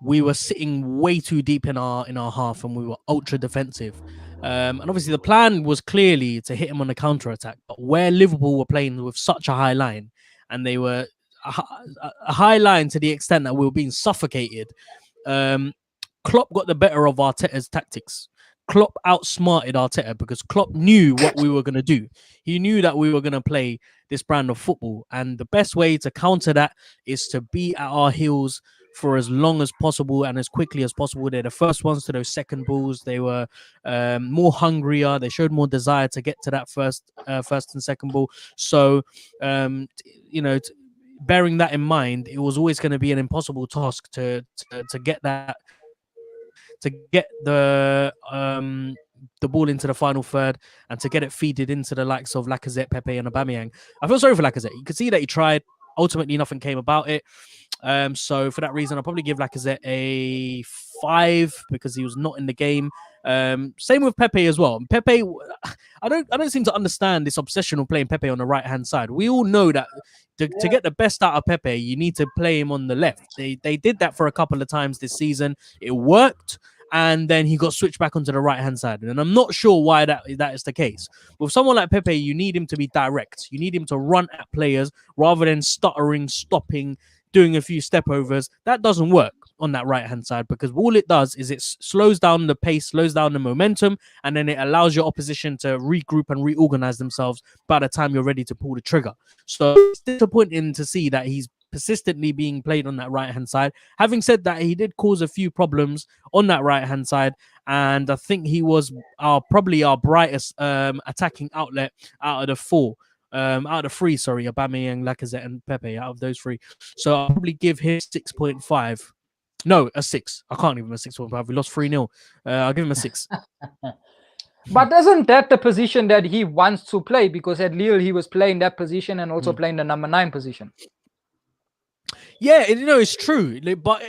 we were sitting way too deep in our half, and we were ultra defensive. And obviously the plan was clearly to hit him on the counter attack. But where Liverpool were playing with such a high line, and they were a high line to the extent that we were being suffocated, Klopp got the better of Arteta's tactics. Klopp outsmarted Arteta because Klopp knew what we were going to do. He knew that we were going to play this brand of football, and the best way to counter that is to be at our heels for as long as possible and as quickly as possible. They're the first ones to those second balls. They were more hungrier. They showed more desire to get to that first and second ball. So, bearing that in mind, it was always going to be an impossible task to get that, to get the ball into the final third and to get it feeded into the likes of Lacazette, Pepe, and Aubameyang. I feel sorry for Lacazette. You could see that he tried. Ultimately, nothing came about it. So for that reason, I'll probably give Lacazette a 5 because he was not in the game. Same with Pepe as well. Pepe, I don't seem to understand this obsession of playing Pepe on the right-hand side. We all know that To get the best out of Pepe, you need to play him on the left. They did that for a couple of times this season. It worked, and then he got switched back onto the right-hand side. And I'm not sure why that is the case. With someone like Pepe, you need him to be direct. You need him to run at players rather than stuttering, stopping, doing a few step overs. That doesn't work on that right-hand side, because all it does is it slows down the pace, slows down the momentum, and then it allows your opposition to regroup and reorganize themselves by the time you're ready to pull the trigger. So it's disappointing to see that he's persistently being played on that right-hand side. Having said that, he did cause a few problems on that right-hand side, and I think he was probably our brightest attacking outlet out of the four. Out of three, sorry, Aubameyang, Lacazette, and Pepe, out of those three. So I'll probably give him 6.5. No, a 6. I can't give him a 6.5. We lost 3-0. I'll give him a 6. But isn't that the position that he wants to play? Because at Lille, he was playing that position and also playing the number 9 position. Yeah, it's true, but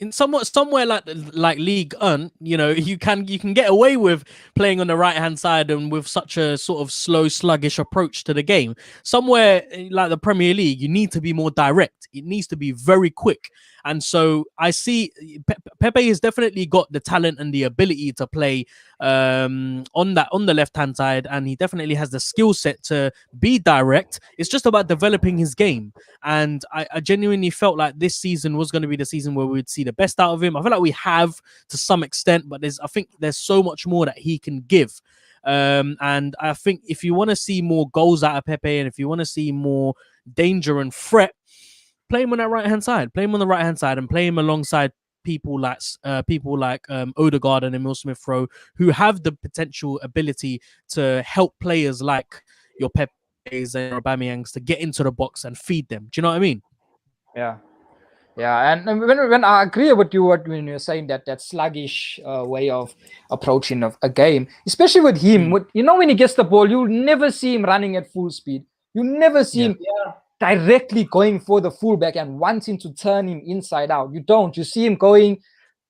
in somewhere like League 1, you can get away with playing on the right hand side and with such a sort of slow, sluggish approach to the game. Somewhere like the Premier League, you need to be more direct. It needs to be very quick, and so I see Pepe has definitely got the talent and the ability to play on the left hand side, and he definitely has the skill set to be direct. It's just about developing his game, and I genuinely felt like this season was going to be the season where we'd see the best out of him. I feel like we have to some extent, but I think there's so much more that he can give. And I think if you want to see more goals out of Pepe, and if you want to see more danger and threat, play him on that right hand side. Play him on the right hand side, and play him alongside people like Odegaard and Emil Smith-Rowe, who have the potential ability to help players like your Pepes and Aubameyangs to get into the box and feed them. Do you know what I mean? Yeah. And when I agree with you when you're saying that sluggish way of approaching a game, especially with him, when he gets the ball, you'll never see him running at full speed. You never see him directly going for the fullback and wanting to turn him inside out. You don't. You see him going,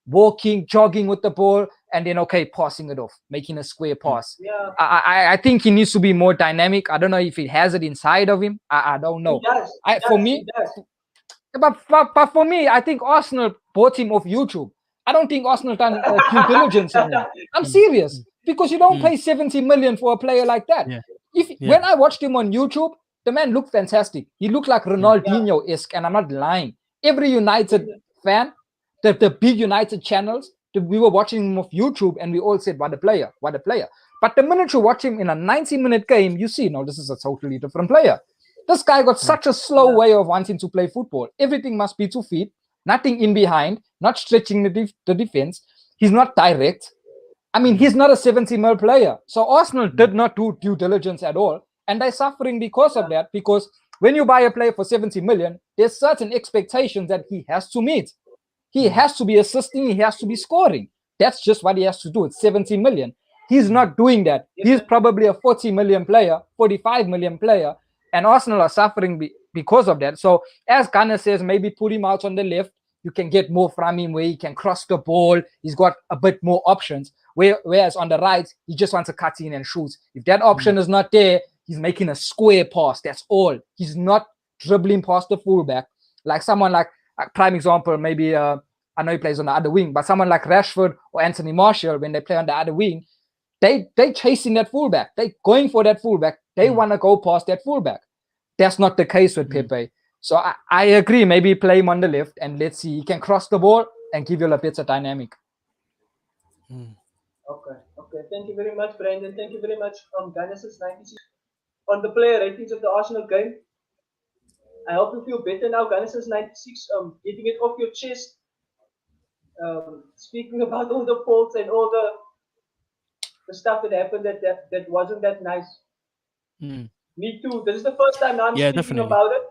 walking, jogging with the ball, and then passing it off, making a square pass. Yeah. I think he needs to be more dynamic. I don't know if he has it inside of him. I don't know. But for me, I think Arsenal bought him off YouTube. I don't think Arsenal done due diligence on him. I'm serious, because you don't pay 70 million for a player like that. When I watched him on YouTube, the man looked fantastic. He looked like Ronaldinho-esque, and I'm not lying. Every United fan, the big United channels, we were watching him off YouTube, and we all said, what a player, what a player. But the minute you watch him in a 90-minute game, you see, no, this is a totally different player. This guy got such a slow way of wanting to play football. Everything must be 2 feet, nothing in behind, not stretching the defense. He's not direct. I mean, he's not a 70 mil player. So Arsenal did not do due diligence at all. And they're suffering because of that, because when you buy a player for 70 million, there's certain expectations that he has to meet. He has to be assisting, he has to be scoring. That's just what he has to do. It's 70 million. He's not doing that. He's probably a 40 million player, 45 million player, and Arsenal are suffering because of that. So as Gunnar says, maybe put him out on the left. You can get more from him where he can cross the ball. He's got a bit more options. Whereas on the right, he just wants to cut in and shoot. If that option is not there, he's making a square pass. That's all. He's not dribbling past the fullback. Like someone like, prime example, maybe I know he plays on the other wing, but someone like Rashford or Anthony Martial, when they play on the other wing, they chasing that fullback. They going for that fullback. They want to go past that fullback. That's not the case with Pepe. So I agree. Maybe play him on the left, and let's see. He can cross the ball and give you a better dynamic. Okay. Thank you very much, Brandon. Thank you very much, Genesis 96. On the player ratings of the Arsenal game, I hope you feel better now, Genesis 96. Getting it off your chest. Speaking about all the faults and all the stuff that happened that wasn't that nice. Me too. This is the first time I'm speaking about it.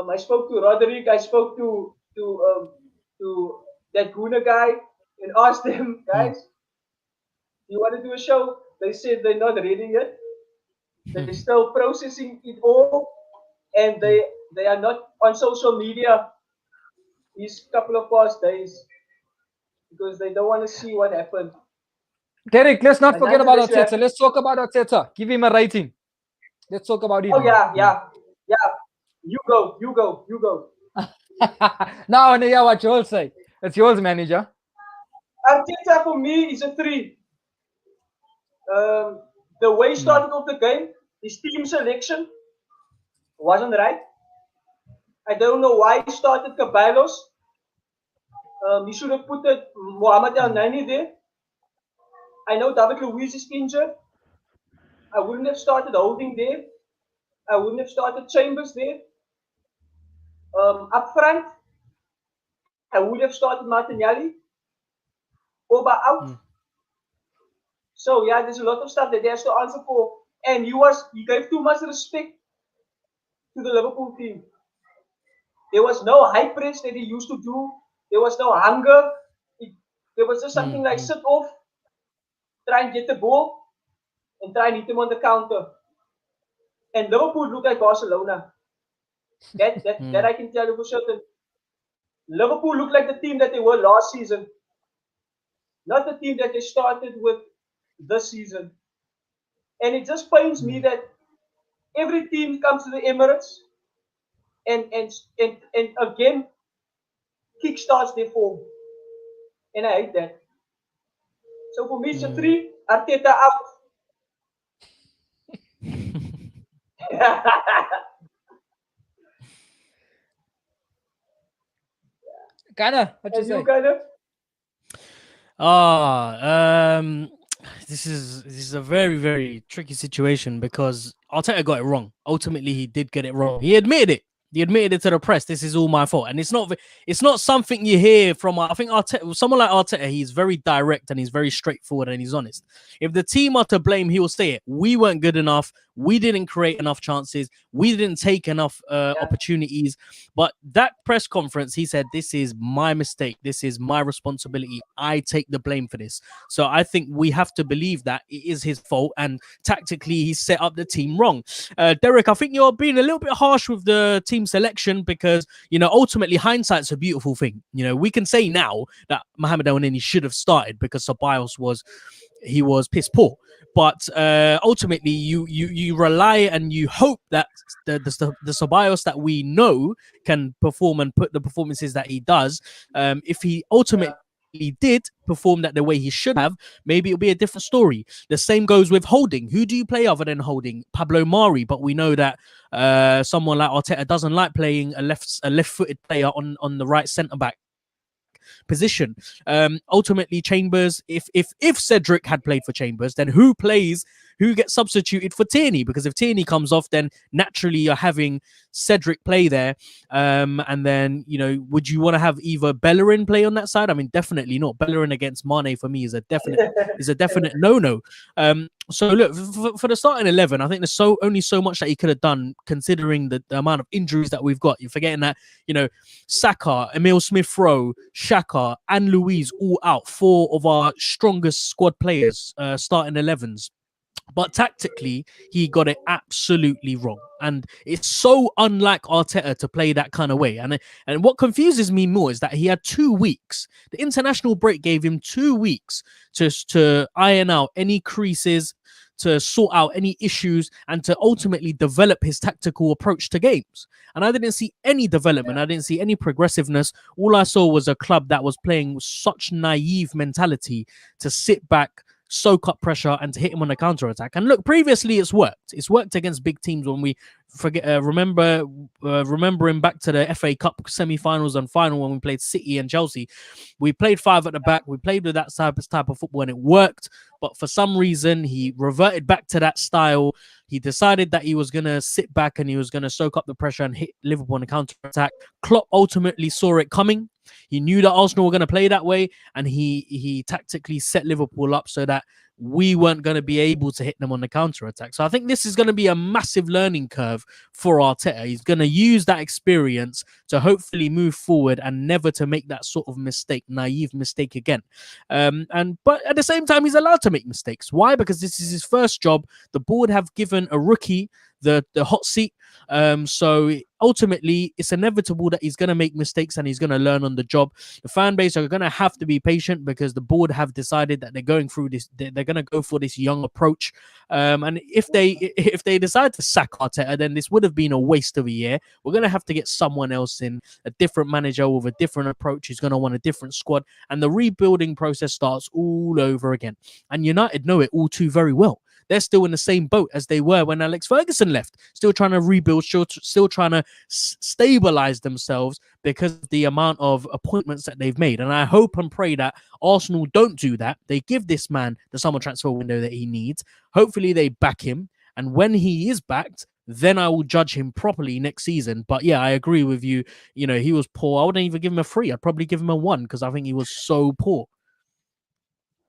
I spoke to Roderick. I spoke to that Guna guy and asked them, guys, you want to do a show? They said they're not ready yet. They're still processing it all, and they are not on social media these couple of past days because they don't want to see what happened. Derek, let's not forget about Arteta. Let's talk about Arteta. Give him a rating. Let's talk about him. Oh, yeah. You go, you go, you go. Now I want to hear what you'll say. It's yours, manager. Arteta for me is a 3. The way he started off the game, his team selection wasn't right. I don't know why he started Caballos. He should have put Mohamed El Nani there. I know David Luiz is injured. I wouldn't have started Holding there. I wouldn't have started Chambers there. Up front, I would have started Martinelli. Oba out. So yeah, there's a lot of stuff that he has to answer for. And he gave too much respect to the Liverpool team. There was no high press that he used to do. There was no hunger. There was just something like sit off, try and get the ball, and try and hit him on the counter. And Liverpool looked like Barcelona. That I can tell you for certain. Liverpool looked like the team that they were last season. Not the team that they started with this season. And it just pains me that every team comes to the Emirates and again kickstarts their form. And I hate that. So for me it's a 3, Arteta out. Ghana, what you say? This is a very, very tricky situation because Arteta got it wrong. Ultimately, he did get it wrong. He admitted it. He admitted it to the press. This is all my fault, and it's not something you hear from. I think Arteta, someone like Arteta, he's very direct and he's very straightforward and he's honest. If the team are to blame, he will say it. We weren't good enough. We didn't create enough chances. We didn't take enough opportunities. But that press conference, he said, "This is my mistake. This is my responsibility. I take the blame for this." So I think we have to believe that it is his fault, and tactically he set up the team wrong. Derek, I think you're being a little bit harsh with the team selection because, ultimately hindsight's a beautiful thing. We can say now that Mohamed El Neni should have started because Ceballos was piss poor. But ultimately, you rely and you hope that the Ceballos that we know can perform and put the performances that he does. If he ultimately did perform that the way he should have, maybe it'll be a different story. The same goes with Holding. Who do you play other than Holding? Pablo Mari, but we know that someone like Arteta doesn't like playing a left-footed player on the right centre-back position. Ultimately, Chambers, if Cedric had played for Chambers, then who gets substituted for Tierney? Because if Tierney comes off, then naturally you're having Cedric play there. And then, would you want to have either Bellerin play on that side? I mean, definitely not. Bellerin against Mane for me is a definite no-no. So look, for the starting 11, I think there's only so much that he could have done considering the amount of injuries that we've got. You're forgetting that, Saka, Emil Smith-Rowe, Xhaka, and Luiz all out. 4 of our strongest squad players, starting 11s. But tactically, he got it absolutely wrong. And it's so unlike Arteta to play that kind of way. And what confuses me more is that he had 2 weeks. The international break gave him 2 weeks to iron out any creases, to sort out any issues, and to ultimately develop his tactical approach to games. And I didn't see any development. I didn't see any progressiveness. All I saw was a club that was playing with such naive mentality to sit back, soak up pressure, and to hit him on a counter-attack. And look, previously it's worked. It's worked against big teams when we remembering back to the FA Cup semi-finals and final when we played City and Chelsea. We played 5 at the back. We played with that type of football and it worked. But for some reason, he reverted back to that style. He decided that he was going to sit back and he was going to soak up the pressure and hit Liverpool on a counter-attack. Klopp ultimately saw it coming. He knew that Arsenal were going to play that way, and he tactically set Liverpool up so that we weren't going to be able to hit them on the counter-attack. So I think this is going to be a massive learning curve for Arteta. He's going to use that experience to hopefully move forward and never to make that sort of naive mistake again. But at the same time, he's allowed to make mistakes. Why? Because this is his first job. The board have given a rookie the hot seat. So ultimately, it's inevitable that he's going to make mistakes and he's going to learn on the job. The fan base are going to have to be patient because the board have decided that they're going going to go for this young approach. And if they decide to sack Arteta, then this would have been a waste of a year. We're going to have to get someone else in, a different manager with a different approach who's going to want a different squad. And the rebuilding process starts all over again. And United know it all too very well. They're still in the same boat as they were when Alex Ferguson left, still trying to rebuild, still trying to stabilize themselves because of the amount of appointments that they've made. And I hope and pray that Arsenal don't do that. They give this man the summer transfer window that he needs. Hopefully they back him. And when he is backed, then I will judge him properly next season. But yeah, I agree with you. You know, he was poor. I wouldn't even give him a 3. I'd probably give him a 1 because I think he was so poor.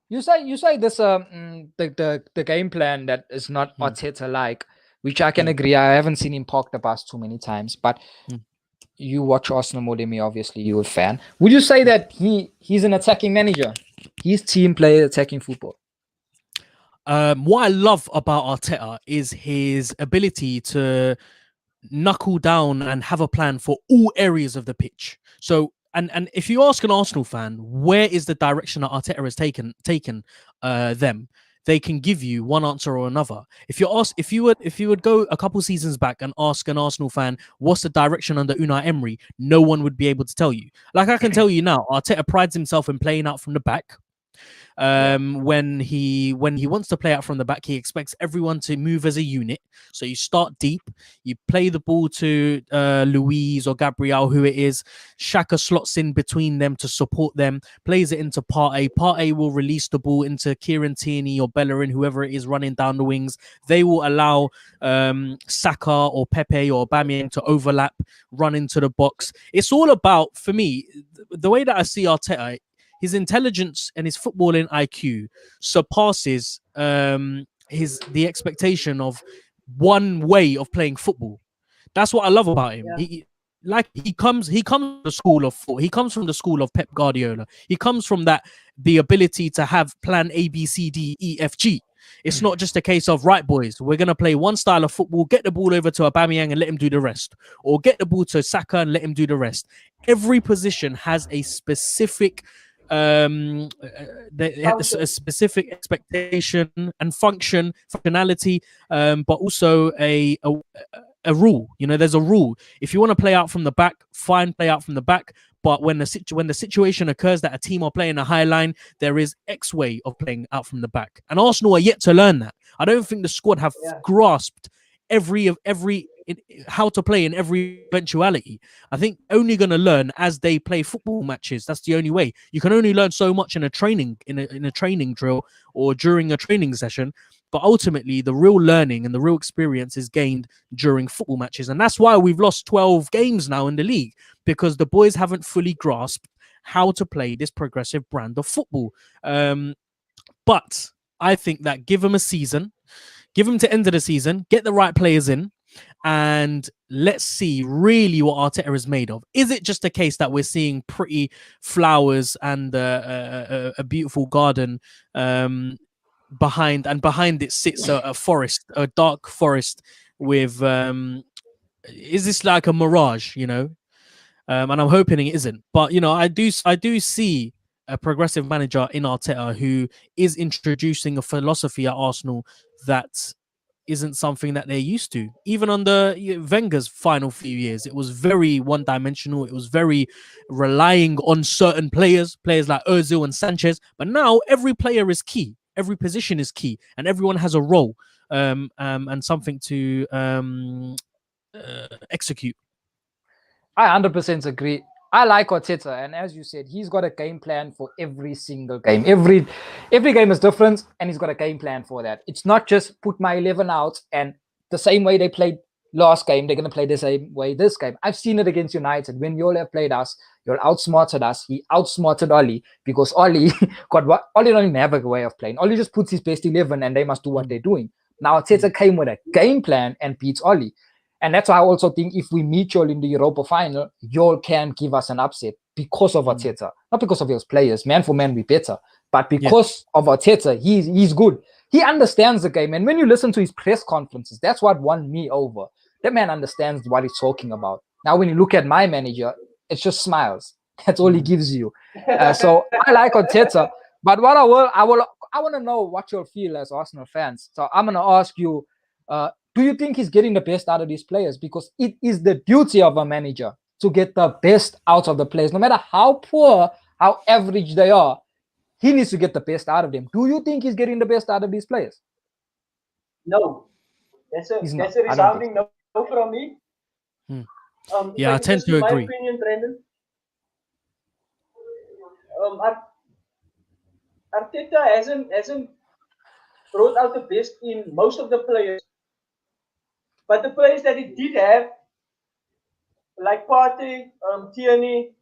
You say this the game plan that is not Arteta like, which I can agree. I haven't seen him park the bus too many times, but you watch Arsenal more than me. Obviously, you're a fan. Would you say that he's an attacking manager? He's team player attacking football. What I love about Arteta is his ability to knuckle down and have a plan for all areas of the pitch. So. And if you ask an Arsenal fan, where is the direction that Arteta has taken them, they can give you one answer or another. If you would go a couple seasons back and ask an Arsenal fan, what's the direction under Unai Emery, no one would be able to tell you. Like I can tell you now, Arteta prides himself in playing out from the back. When he wants to play out from the back, he expects everyone to move as a unit. So you start deep, you play the ball to Luiz or Gabriel, who it is. Xhaka slots in between them to support them, plays it into Partey. Partey will release the ball into Kieran Tierney or Bellerin, whoever it is running down the wings. They will allow Saka or Pepe or Aubameyang to overlap, run into the box. It's all about, for me, the way that I see Arteta, his intelligence and his footballing IQ surpasses the expectation of one way of playing football. That's what I love about him. Yeah. He comes from the school of thought. He comes from the school of Pep Guardiola. He comes from the ability to have plan A, B, C, D, E, F, G. It's not just a case of, right, boys, we're going to play one style of football, get the ball over to Aubameyang and let him do the rest. Or get the ball to Saka and let him do the rest. Every position has a specific a specific expectation and functionality, but also a rule. You know, there's a rule. If you want to play out from the back, fine, play out from the back. But when the situation occurs that a team are playing a high line, there is X way of playing out from the back. And Arsenal are yet to learn that. I don't think the squad have grasped how to play in every eventuality. I think only going to learn as they play football matches. That's the only way. You can only learn so much in a training drill or during a training session. But ultimately, the real learning and the real experience is gained during football matches. And that's why we've lost 12 games now in the league, because the boys haven't fully grasped how to play this progressive brand of football. But I think that give them a season, give them to end of the season, get the right players in, and let's see really what Arteta is made of. Is it just a case that we're seeing pretty flowers and a beautiful garden behind it sits a forest, a dark forest with is this like a mirage, you know? And I'm hoping it isn't. But you know, I do see a progressive manager in Arteta who is introducing a philosophy at Arsenal that isn't something that they're used to. Even under Wenger's final few years, it was very one-dimensional. It was very relying on certain players like Ozil and Sanchez. But now every player is key. Every position is key, and everyone has a role and something to execute. I 100% agree. I like Arteta, and as you said, he's got a game plan for every single game. Every game is different, and he's got a game plan for that. It's not just put my 11 out, and the same way they played last game, they're going to play the same way this game. I've seen it against United. When Yola played us, Yola outsmarted us. He outsmarted Oli, because Oli Oli don't even have a way of playing. Oli just puts his best 11, and they must do what they're doing. Now Arteta came with a game plan and beats Oli. And that's why I also think if we meet Yol in the Europa final, Yol can give us an upset because of Arteta. Not because of his players. Man for man, we're better. But because of Arteta, he's good. He understands the game. And when you listen to his press conferences, that's what won me over. That man understands what he's talking about. Now, when you look at my manager, it's just smiles. That's all he gives you. So I like Arteta. But what I I want to know what you'll feel as Arsenal fans. So I'm going to ask you, do you think he's getting the best out of these players? Because it is the duty of a manager to get the best out of the players. No matter how poor, how average they are, he needs to get the best out of them. Do you think he's getting the best out of these players? No. That's a resounding no from me. Yeah, I tend to agree. My opinion, Brandon. Arteta hasn't brought out the best in most of the players, but the players that he did have, like Partey, Tierney,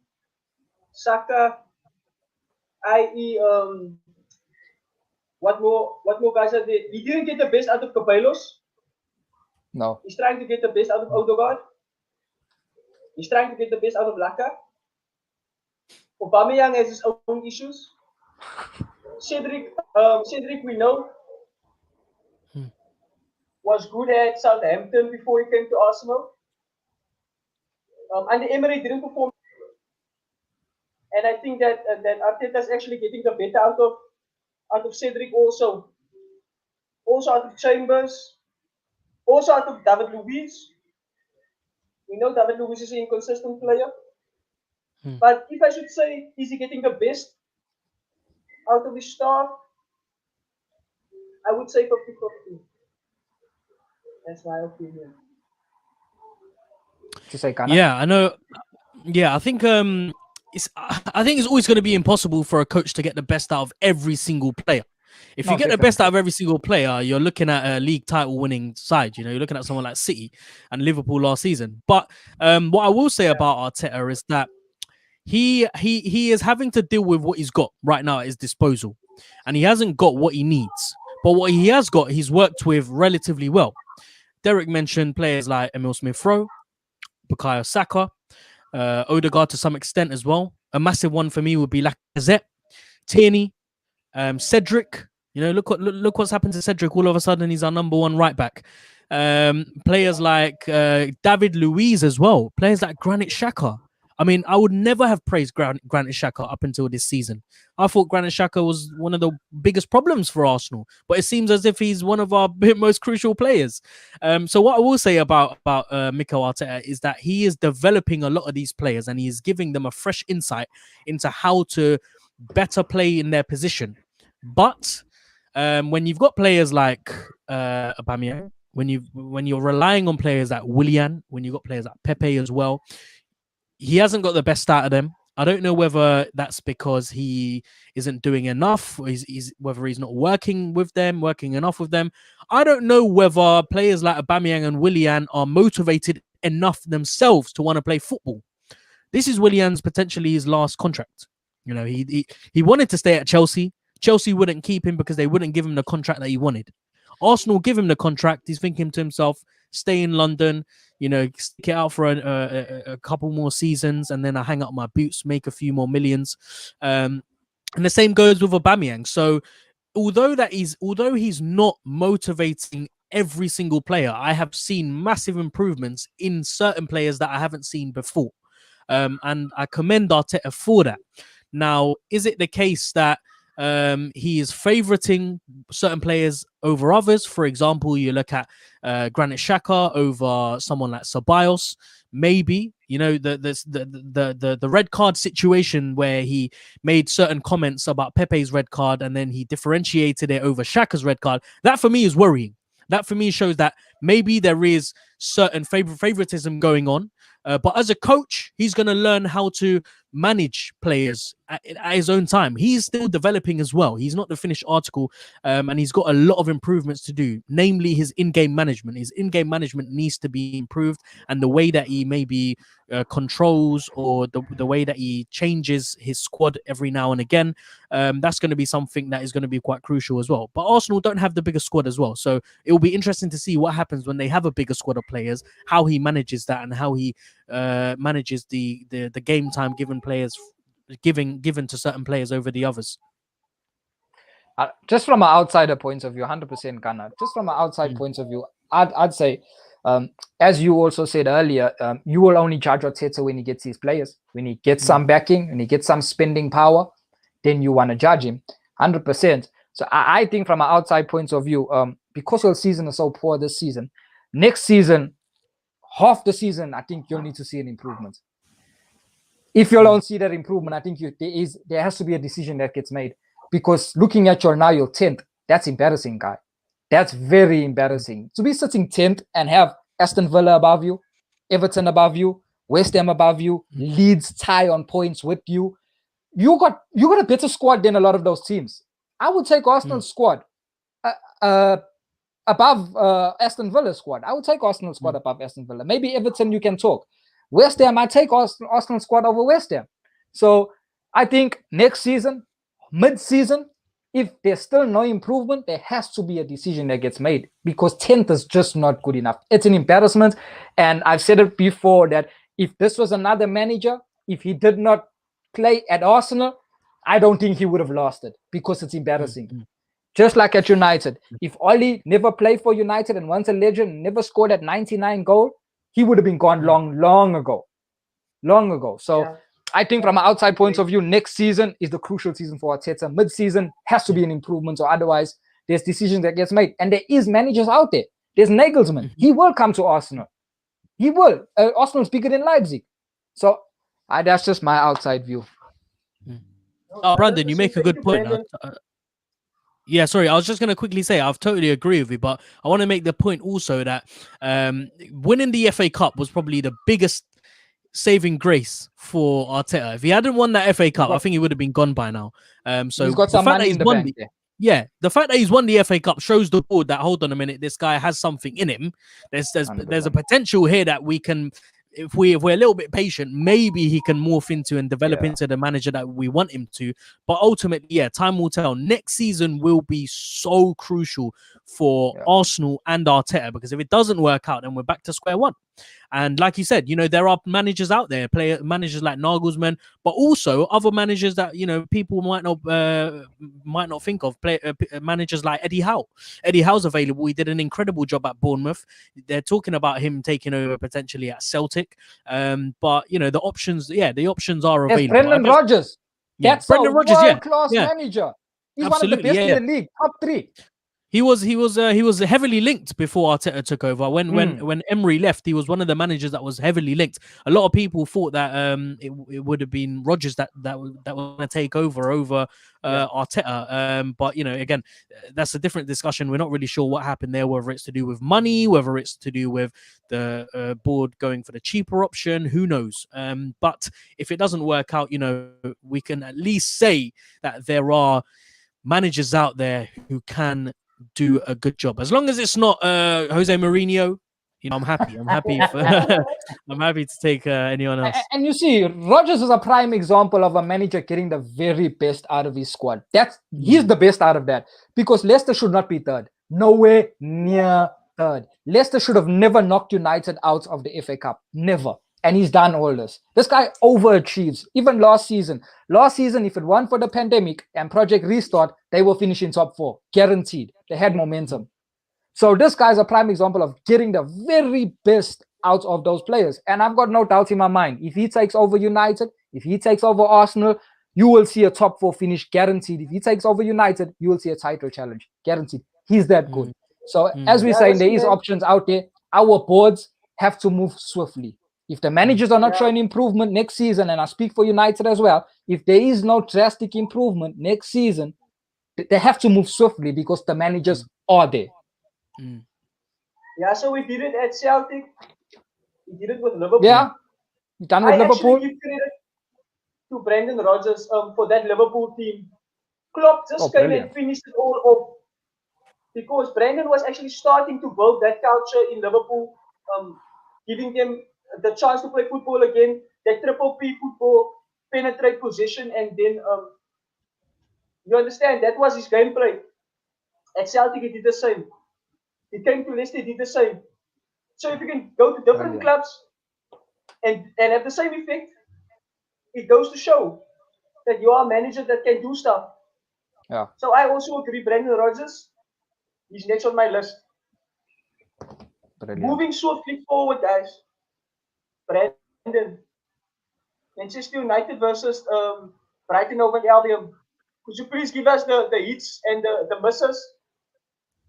Saka, i.e. What more guys are there? He didn't get the best out of Caballos. No. He's trying to get the best out of Odegaard. He's trying to get the best out of Laka. Aubameyang has his own issues. Cedric, we know, was good at Southampton before he came to Arsenal. And the Emirates didn't perform. And I think that Arteta is actually getting the better out of Cedric also. Also out of Chambers. Also out of David Luiz. We know David Luiz is an inconsistent player. But if I should say, is he getting the best out of his staff? I would say 50-50. That's my opinion. Yeah, I know. Yeah, I think it's always going to be impossible for a coach to get the best out of every single player. If you get the best out of every single player, you're looking at a league title winning side. You know, you're looking at someone like City and Liverpool last season. But what I will say about Arteta is that he is having to deal with what he's got right now at his disposal, and he hasn't got what he needs. But what he has got, he's worked with relatively well. Derek mentioned players like Emil Smith-Rowe, Bukayo Saka, Odegaard to some extent as well. A massive one for me would be Lacazette, Tierney, Cedric. You know, look what's happened to Cedric. All of a sudden, he's our number one right back. Players like David Luiz as well. Players like Granit Xhaka. I mean, I would never have praised Granit Xhaka up until this season. I thought Granit Xhaka was one of the biggest problems for Arsenal, but it seems as if he's one of our most crucial players. So what I will say about Mikel Arteta is that he is developing a lot of these players, and he is giving them a fresh insight into how to better play in their position. But when you've got players like Aubameyang, when you're relying on players like Willian, when you've got players like Pepe as well, he hasn't got the best out of them. I don't know whether that's because he isn't doing enough, or whether he's not working enough with them. I don't know whether players like Aubameyang and Willian are motivated enough themselves to want to play football. This is Willian's potentially his last contract. You know, he wanted to stay at Chelsea. Chelsea wouldn't keep him because they wouldn't give him the contract that he wanted. Arsenal give him the contract. He's thinking to himself, stay in London, you know, stick it out for a couple more seasons, and then I hang up my boots, make a few more millions. And the same goes with Aubameyang. So although he's not motivating every single player, I have seen massive improvements in certain players that I haven't seen before. And I commend Arteta for that. Now, is it the case that he is favoriting certain players over others? For example, you look at Granit Xhaka over someone like Ceballos. Maybe, you know, the red card situation where he made certain comments about Pepe's red card and then he differentiated it over Xhaka's red card. That for me is worrying. That for me shows that maybe there is certain favoritism going on. But as a coach, he's going to learn how to manage players at his own time. He's still developing as well. He's not the finished article, and he's got a lot of improvements to do, namely his in-game management. His in-game management needs to be improved, and the way that he maybe controls, or the way that he changes his squad every now and again, that's going to be something that is going to be quite crucial as well. But Arsenal don't have the biggest squad as well, so it will be interesting to see what happens when they have a bigger squad of players, how he manages that, and how he manages the game time given to certain players over the others. Just from an outsider point of view, 100% Ghana. Just from an outside point of view, I'd say, as you also said earlier, you will only judge Arteta when he gets his players, when he gets some backing, when he gets some spending power, then you want to judge him, 100%. So I think from an outside point of view, because your season is so poor this season, next season, half the season, I think you'll need to see an improvement. If you don't see that improvement, I think there has to be a decision that gets made. Because looking at your now, you're 10th. That's embarrassing, guy. That's very embarrassing. To be sitting 10th and have Aston Villa above you, Everton above you, West Ham above you, Leeds tie on points with you. You got a better squad than a lot of those teams. I would take Arsenal's squad above Aston Villa's squad. I would take Arsenal's squad above Aston Villa. Maybe Everton you can talk. West Ham, I take Arsenal squad over West Ham. So I think next season, mid-season, if there's still no improvement, there has to be a decision that gets made because 10th is just not good enough. It's an embarrassment. And I've said it before that if this was another manager, if he did not play at Arsenal, I don't think he would have lost it because it's embarrassing. Just like at United. If Oli never played for United and once a legend, never scored at 99 goals, he would have been gone long ago. So I think from an outside point of view, next season is the crucial season for Arteta. Mid-season has to be an improvement, or otherwise there's decisions that gets made. And there is managers out there. There's Nagelsmann. He will come to Arsenal. He will. Arsenal's bigger than Leipzig. So that's just my outside view. Oh, Brandon, you make a good point. Yeah, sorry, I was just going to quickly say, I've totally agree with you, but I want to make the point also that winning the FA Cup was probably the biggest saving grace for Arteta. If he hadn't won that FA Cup, I think he would have been gone by now. So he's got some money in the bank. The fact that he's won the FA Cup shows the board that, hold on a minute, this guy has something in him. There's a potential here that we can, if we're a little bit patient, maybe he can morph into and develop into the manager that we want him to. But ultimately, time will tell. Next season will be so crucial for Arsenal and Arteta, because if it doesn't work out, then we're back to square one. And like you said, there are managers out there, managers like Nagelsmann, but also other managers that people might not think of. Managers like Eddie Howe. Eddie Howe's available. He did an incredible job at Bournemouth. They're talking about him taking over potentially at Celtic. But the options, the options are available. Brendan Rodgers. That's Brendan a Rodgers, world-class manager. He's absolutely, one of the best in the league, top 3. He was heavily linked before Arteta took over. When Emery left, he was one of the managers that was heavily linked. A lot of people thought that it would have been Rodgers that was going to take over Arteta. But again, that's a different discussion. We're not really sure what happened there, whether it's to do with money, whether it's to do with the board going for the cheaper option. Who knows? But if it doesn't work out, we can at least say that there are managers out there who can do a good job, as long as it's not Jose Mourinho. I'm happy. I'm happy to take anyone else. And you see, Rodgers is a prime example of a manager getting the very best out of his squad. He's the best out of that, because Leicester should not be third. Nowhere near third. Leicester should have never knocked United out of the FA Cup. Never. And he's done all this. This guy overachieves. Even last season, if it weren't for the pandemic and Project Restart, they will finish in top 4. Guaranteed. They had momentum. So this guy's a prime example of getting the very best out of those players. And I've got no doubt in my mind, if he takes over United, if he takes over Arsenal, you will see a top 4 finish, guaranteed. If he takes over United, you will see a title challenge, guaranteed. He's that good. So as we're saying, there is options out there. Our boards have to move swiftly. If the managers are not showing improvement next season, and I speak for United as well, if there is no drastic improvement next season, they have to move swiftly because the managers are there. Yeah, so we did it at Celtic. We did it with Liverpool. Yeah, done with Liverpool. I actually give credit to Brendan Rodgers for that Liverpool team. Klopp just came and finished it all off, because Brendan was actually starting to build that culture in Liverpool, giving them the chance to play football again, that triple P football, penetrate possession, and then you understand, that was his gameplay. At Celtic he did the same. He came to Leicester, he did the same. So if you can go to different clubs and have the same effect, it goes to show that you are a manager that can do stuff. Yeah. So I also agree, Brendan Rodgers, he's next on my list. Brilliant. Moving swiftly forward, guys. Brandon, Manchester United versus Brighton over Albion. Could you please give us the hits and the misses,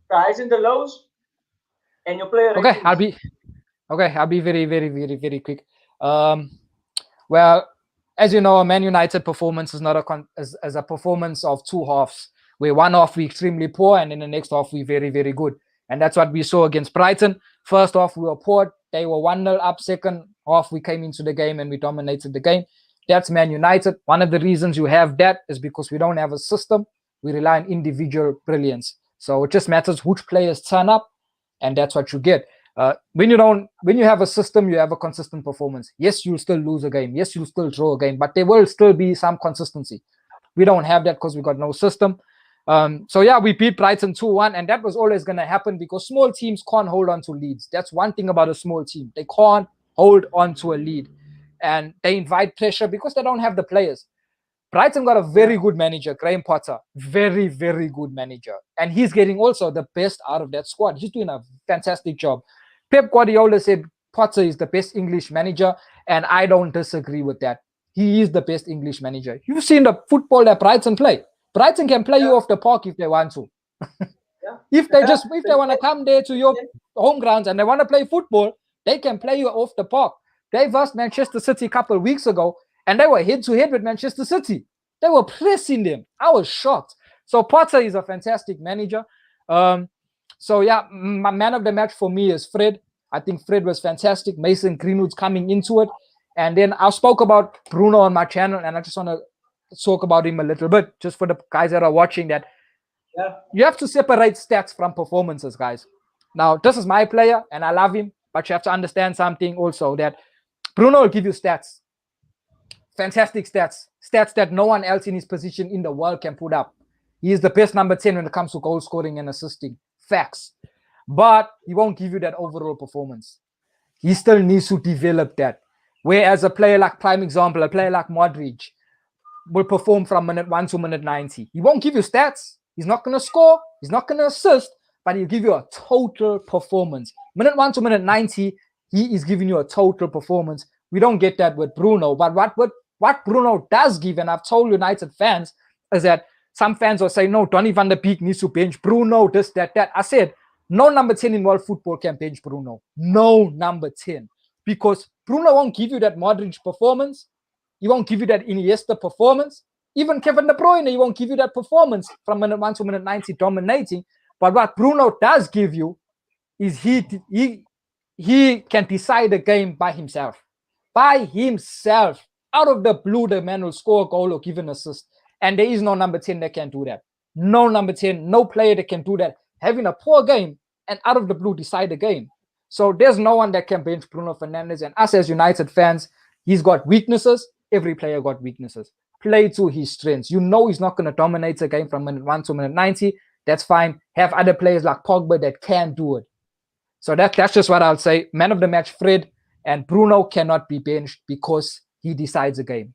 the highs and the lows, and your player Okay, ratings? I'll be very, very, very, very quick. Well, as you know, a Man United performance is not as a performance of two halves, where one half we're extremely poor and in the next half we're very, very good. And that's what we saw against Brighton. First half we were poor. They were 1-0 up. Second half we came into the game and we dominated the game. That's Man United. One of the reasons you have that is because we don't have a system. We rely on individual brilliance. So it just matters which players turn up, and that's what you get. When you have a system, you have a consistent performance. Yes, you'll still lose a game. Yes, you'll still draw a game, but there will still be some consistency. We don't have that because we got no system. So yeah, we beat Brighton 2-1, and that was always going to happen because small teams can't hold on to leads. That's one thing about a small team. They can't hold on to a lead, and they invite pressure because they don't have the players. Brighton got a very good manager, Graham Potter. Very, very good manager. And he's getting also the best out of that squad. He's doing a fantastic job. Pep Guardiola said Potter is the best English manager, and I don't disagree with that. He is the best English manager. You've seen the football that Brighton play. Brighton can play you off the park if they want to. If they want to come there to your home grounds and they want to play football, they can play you off the park. They versed Manchester City a couple of weeks ago, and they were head-to-head with Manchester City. They were pressing them. I was shocked. So Potter is a fantastic manager. So yeah, my man of the match for me is Fred. I think Fred was fantastic. Mason Greenwood's coming into it. And then I spoke about Bruno on my channel, and I just want to talk about him a little bit, just for the guys that are watching that. You have to separate stats from performances, guys. Now, this is my player, and I love him, but you have to understand something also, that Bruno will give you stats. Fantastic stats. Stats that no one else in his position in the world can put up. He is the best number 10 when it comes to goal scoring and assisting. Facts. But he won't give you that overall performance. He still needs to develop that. Whereas a player like, prime example, a player like Modric will perform from minute 1 to minute 90. He won't give you stats. He's not going to score. He's not going to assist. But he'll give you a total performance. Minute 1 to minute 90, he is giving you a total performance. We don't get that with Bruno. But what Bruno does give, and I've told United fans, is that some fans will say, no, Donny van der Beek needs to bench Bruno, this, that. I said, no number 10 in world football can bench Bruno. No number 10. Because Bruno won't give you that Modric performance. He won't give you that Iniesta performance. Even Kevin De Bruyne, he won't give you that performance from minute 1 to minute 90 dominating. But what Bruno does give you is he can decide the game by himself. By himself. Out of the blue, the man will score a goal or give an assist. And there is no number 10 that can do that. No number 10, no player that can do that. Having a poor game and out of the blue decide the game. So there's no one that can bench Bruno Fernandes. And us as United fans, he's got weaknesses. Every player got weaknesses. Play to his strengths. You know he's not going to dominate a game from minute 1 to minute 90. That's fine. Have other players like Pogba that can do it. So that's just what I'll say. Man of the match, Fred. And Bruno cannot be benched because he decides a game.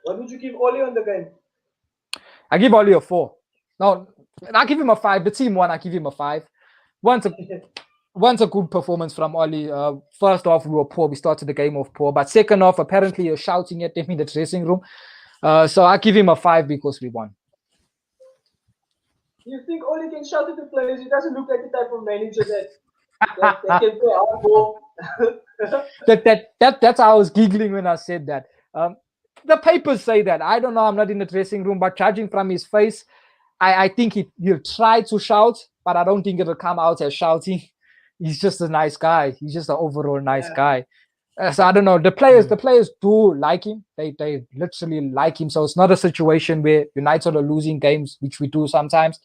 What would you give Oli on the game? I give Oli a 4. No, I give him a 5. The team won, I give him a 5. Once a good performance from Oli. First off, we were poor. We started the game off poor. But second off, apparently you're shouting at him in the dressing room. So I give him a 5 because we won. You think Oli can shout at the players? He doesn't look like the type of manager that can play hardball. That's how I was giggling when I said that. The papers say that. I don't know. I'm not in the dressing room, but judging from his face, I think he'll try to shout, but I don't think it'll come out as shouting. He's just a nice guy. He's just an overall nice guy. So I don't know. The players do like him. They literally like him. So it's not a situation where United are losing games, which we do sometimes.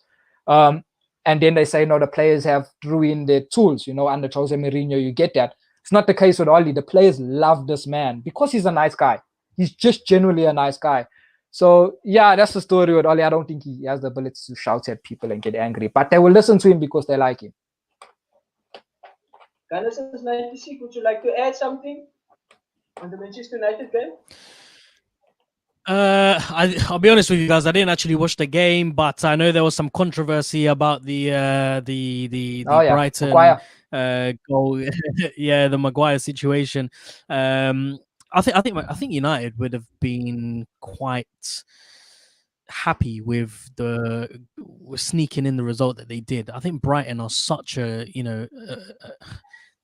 And then they say, no, the players have ruined their tools. Under Jose Mourinho, you get that. It's not the case with Oli. The players love this man because he's a nice guy. He's just genuinely a nice guy. So, yeah, that's the story with Oli. I don't think he has the ability to shout at people and get angry. But they will listen to him because they like him. Gunners 96, would you like to add something on the Manchester United game? I'll be honest with you guys. I didn't actually watch the game, but I know there was some controversy about the Brighton goal. Yeah, the Maguire situation. I think United would have been quite happy with sneaking in the result that they did. I think Brighton are such a,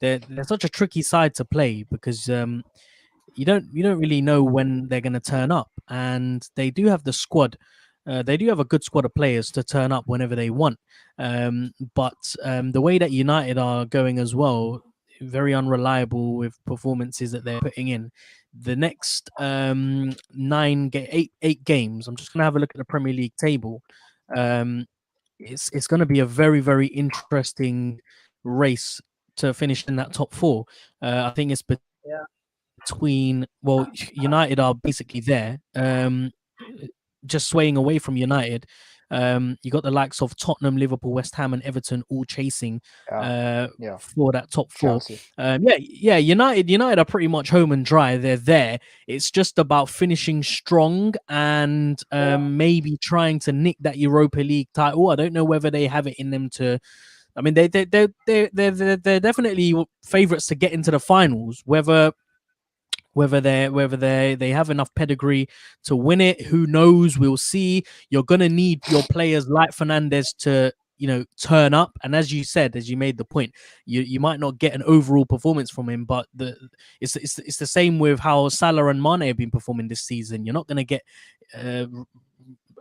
they're such a tricky side to play because you don't really know when they're going to turn up, and they do have the squad. They do have a good squad of players to turn up whenever they want. But the way that United are going as well, very unreliable with performances that they're putting in. The next eight games, I'm just going to have a look at the Premier League table. It's going to be a very, very interesting race to finish in that top four. I think it's between, well, United are basically there, just swaying away from United. You got the likes of Tottenham, Liverpool, West Ham, and Everton all chasing for that top four. United are pretty much home and dry. They're there. It's just about finishing strong and maybe trying to nick that Europa League title. I don't know whether they have it in them to. I mean, they're definitely favourites to get into the finals. Whether they have enough pedigree to win it, who knows? We'll see. You're gonna need your players like Fernandes to turn up, and as you said, as you made the point, you might not get an overall performance from him, but it's the same with how Salah and Mane have been performing this season. You're not gonna get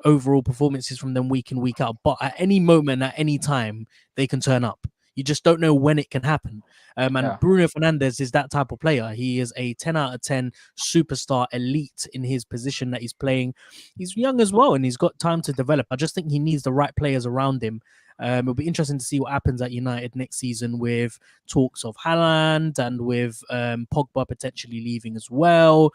overall performances from them week in, week out, but at any moment, at any time, they can turn up. You just don't know when it can happen. Bruno Fernandes is that type of player. He is a 10 out of 10 superstar elite in his position that he's playing. He's young as well, and he's got time to develop. I just think he needs the right players around him. It'll be interesting to see what happens at United next season with talks of Haaland and with Pogba potentially leaving as well.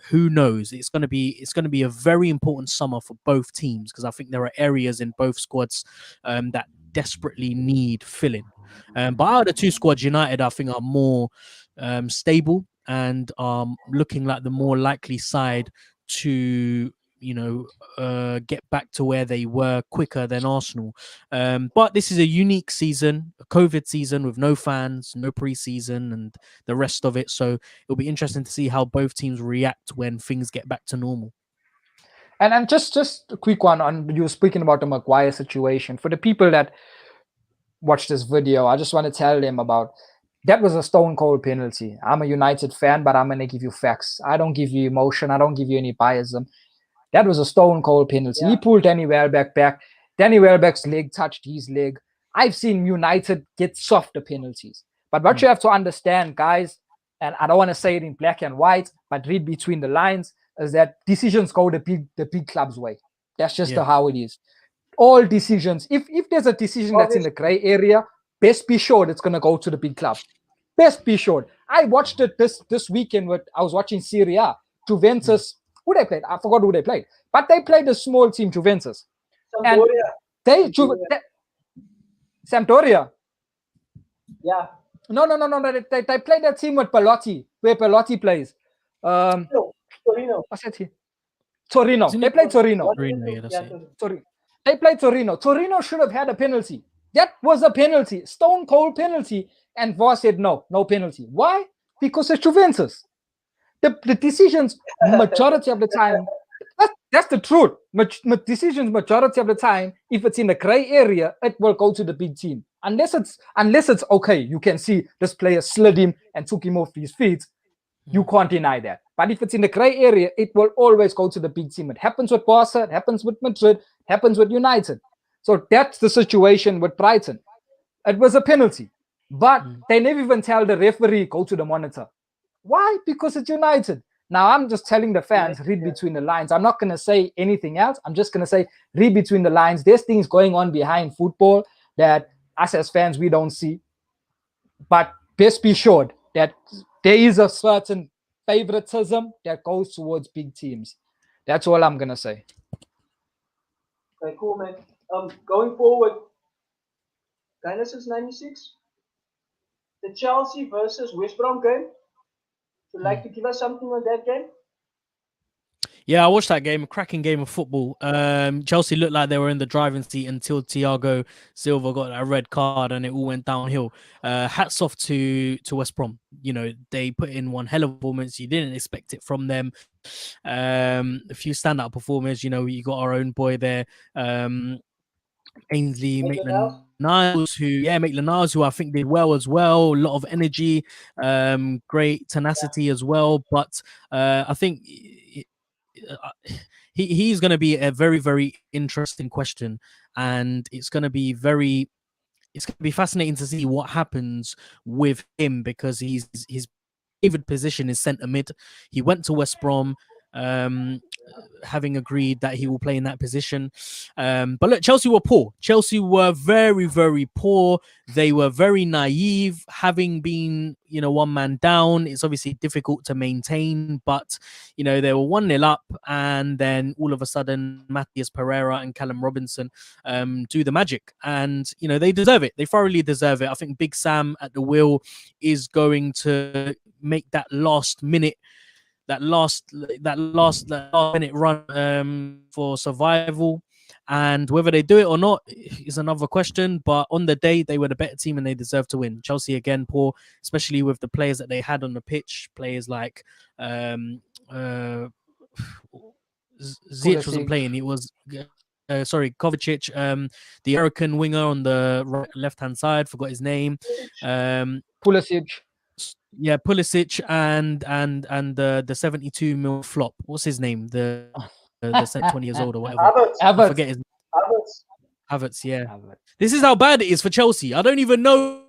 Who knows? It's going to be a very important summer for both teams, because I think there are areas in both squads that desperately need filling. But out of the two squads, United, I think, are more stable and are looking like the more likely side to get back to where they were quicker than Arsenal. But this is a unique season, a COVID season with no fans, no preseason, and the rest of it. So it'll be interesting to see how both teams react when things get back to normal. And just a quick one on, you were speaking about the Maguire situation. For the people that watch this video, I just want to tell them about that was a stone cold penalty. I'm a United fan, but I'm going to give you facts. I don't give you emotion. I don't give you any biasm. That was a stone cold penalty. Yeah. He pulled Danny Welbeck back. Danny Welbeck's leg touched his leg. I've seen United get softer penalties. But what you have to understand, guys, and I don't want to say it in black and white, but read between the lines, is that decisions go the big club's way. That's just how it is. All decisions, if there's a decision that's in the gray area, best be sure it's going to go to the big club. Best be sure. I watched it this weekend. I was watching Serie A. Juventus, who they played? I forgot who they played. But they played a small team, Juventus. Sampdoria. Sampdoria. Yeah. No. They played that team with Belotti, where Belotti plays. Torino. What's that team? Torino. They played Torino. They played Torino. Torino should have had a penalty. That was a penalty, stone cold penalty. And VAR said no penalty. Why? Because it's Juventus. The decisions majority of the time, that's the truth. Decisions majority of the time, if it's in the gray area, it will go to the big team. Unless it's okay, you can see this player slid him and took him off his feet. You can't deny that. But if it's in the gray area, it will always go to the big team. It happens with Barca, it happens with Madrid, it happens with United. So that's the situation with Brighton. It was a penalty. But they never even tell the referee, go to the monitor. Why? Because it's United. Now, I'm just telling the fans, read between the lines. I'm not going to say anything else. I'm just going to say, read between the lines. There's things going on behind football that us as fans, we don't see. But best be assured that there is a certain favoritism that goes towards big teams. That's all I'm going to say. Okay, cool, man. Going forward, kind of since 96, the Chelsea versus West Brom game. Would you like to give us something on that game? Yeah, I watched that game. A cracking game of football. Chelsea looked like they were in the driving seat until Thiago Silva got that red card, and it all went downhill. Hats off to West Brom. You know, they put in one hell of a performance. You didn't expect it from them. A few standout performers. You know, you got our own boy there, Ainsley Maitland-Niles, Maitland-Niles, who I think did well as well. A lot of energy, great tenacity as well. But I think he's going to be a very, very interesting question, and it's going to be fascinating to see what happens with him, because his favorite position is centre mid. He went to West Brom, having agreed that he will play in that position. But look, Chelsea were poor. Chelsea were very, very poor. They were very naive, having been, you know, one man down. It's obviously difficult to maintain, but, you know, they were 1-0 up, and then all of a sudden, Matthias Pereira and Callum Robinson do the magic. And, you know, they deserve it. They thoroughly deserve it. I think Big Sam at the wheel is going to make that last minute run for survival. And whether they do it or not is another question. But on the day, they were the better team and they deserve to win. Chelsea, again, poor, especially with the players that they had on the pitch. Players like Ziyech wasn't playing. It was Kovacic, the American winger on the left-hand side. Forgot his name. Pulisic. Yeah, Pulisic and the 72 mil flop. What's his name? The 20 years old or whatever. Havertz. I forget his name. Havertz, yeah. This is how bad it is for Chelsea. I don't even know.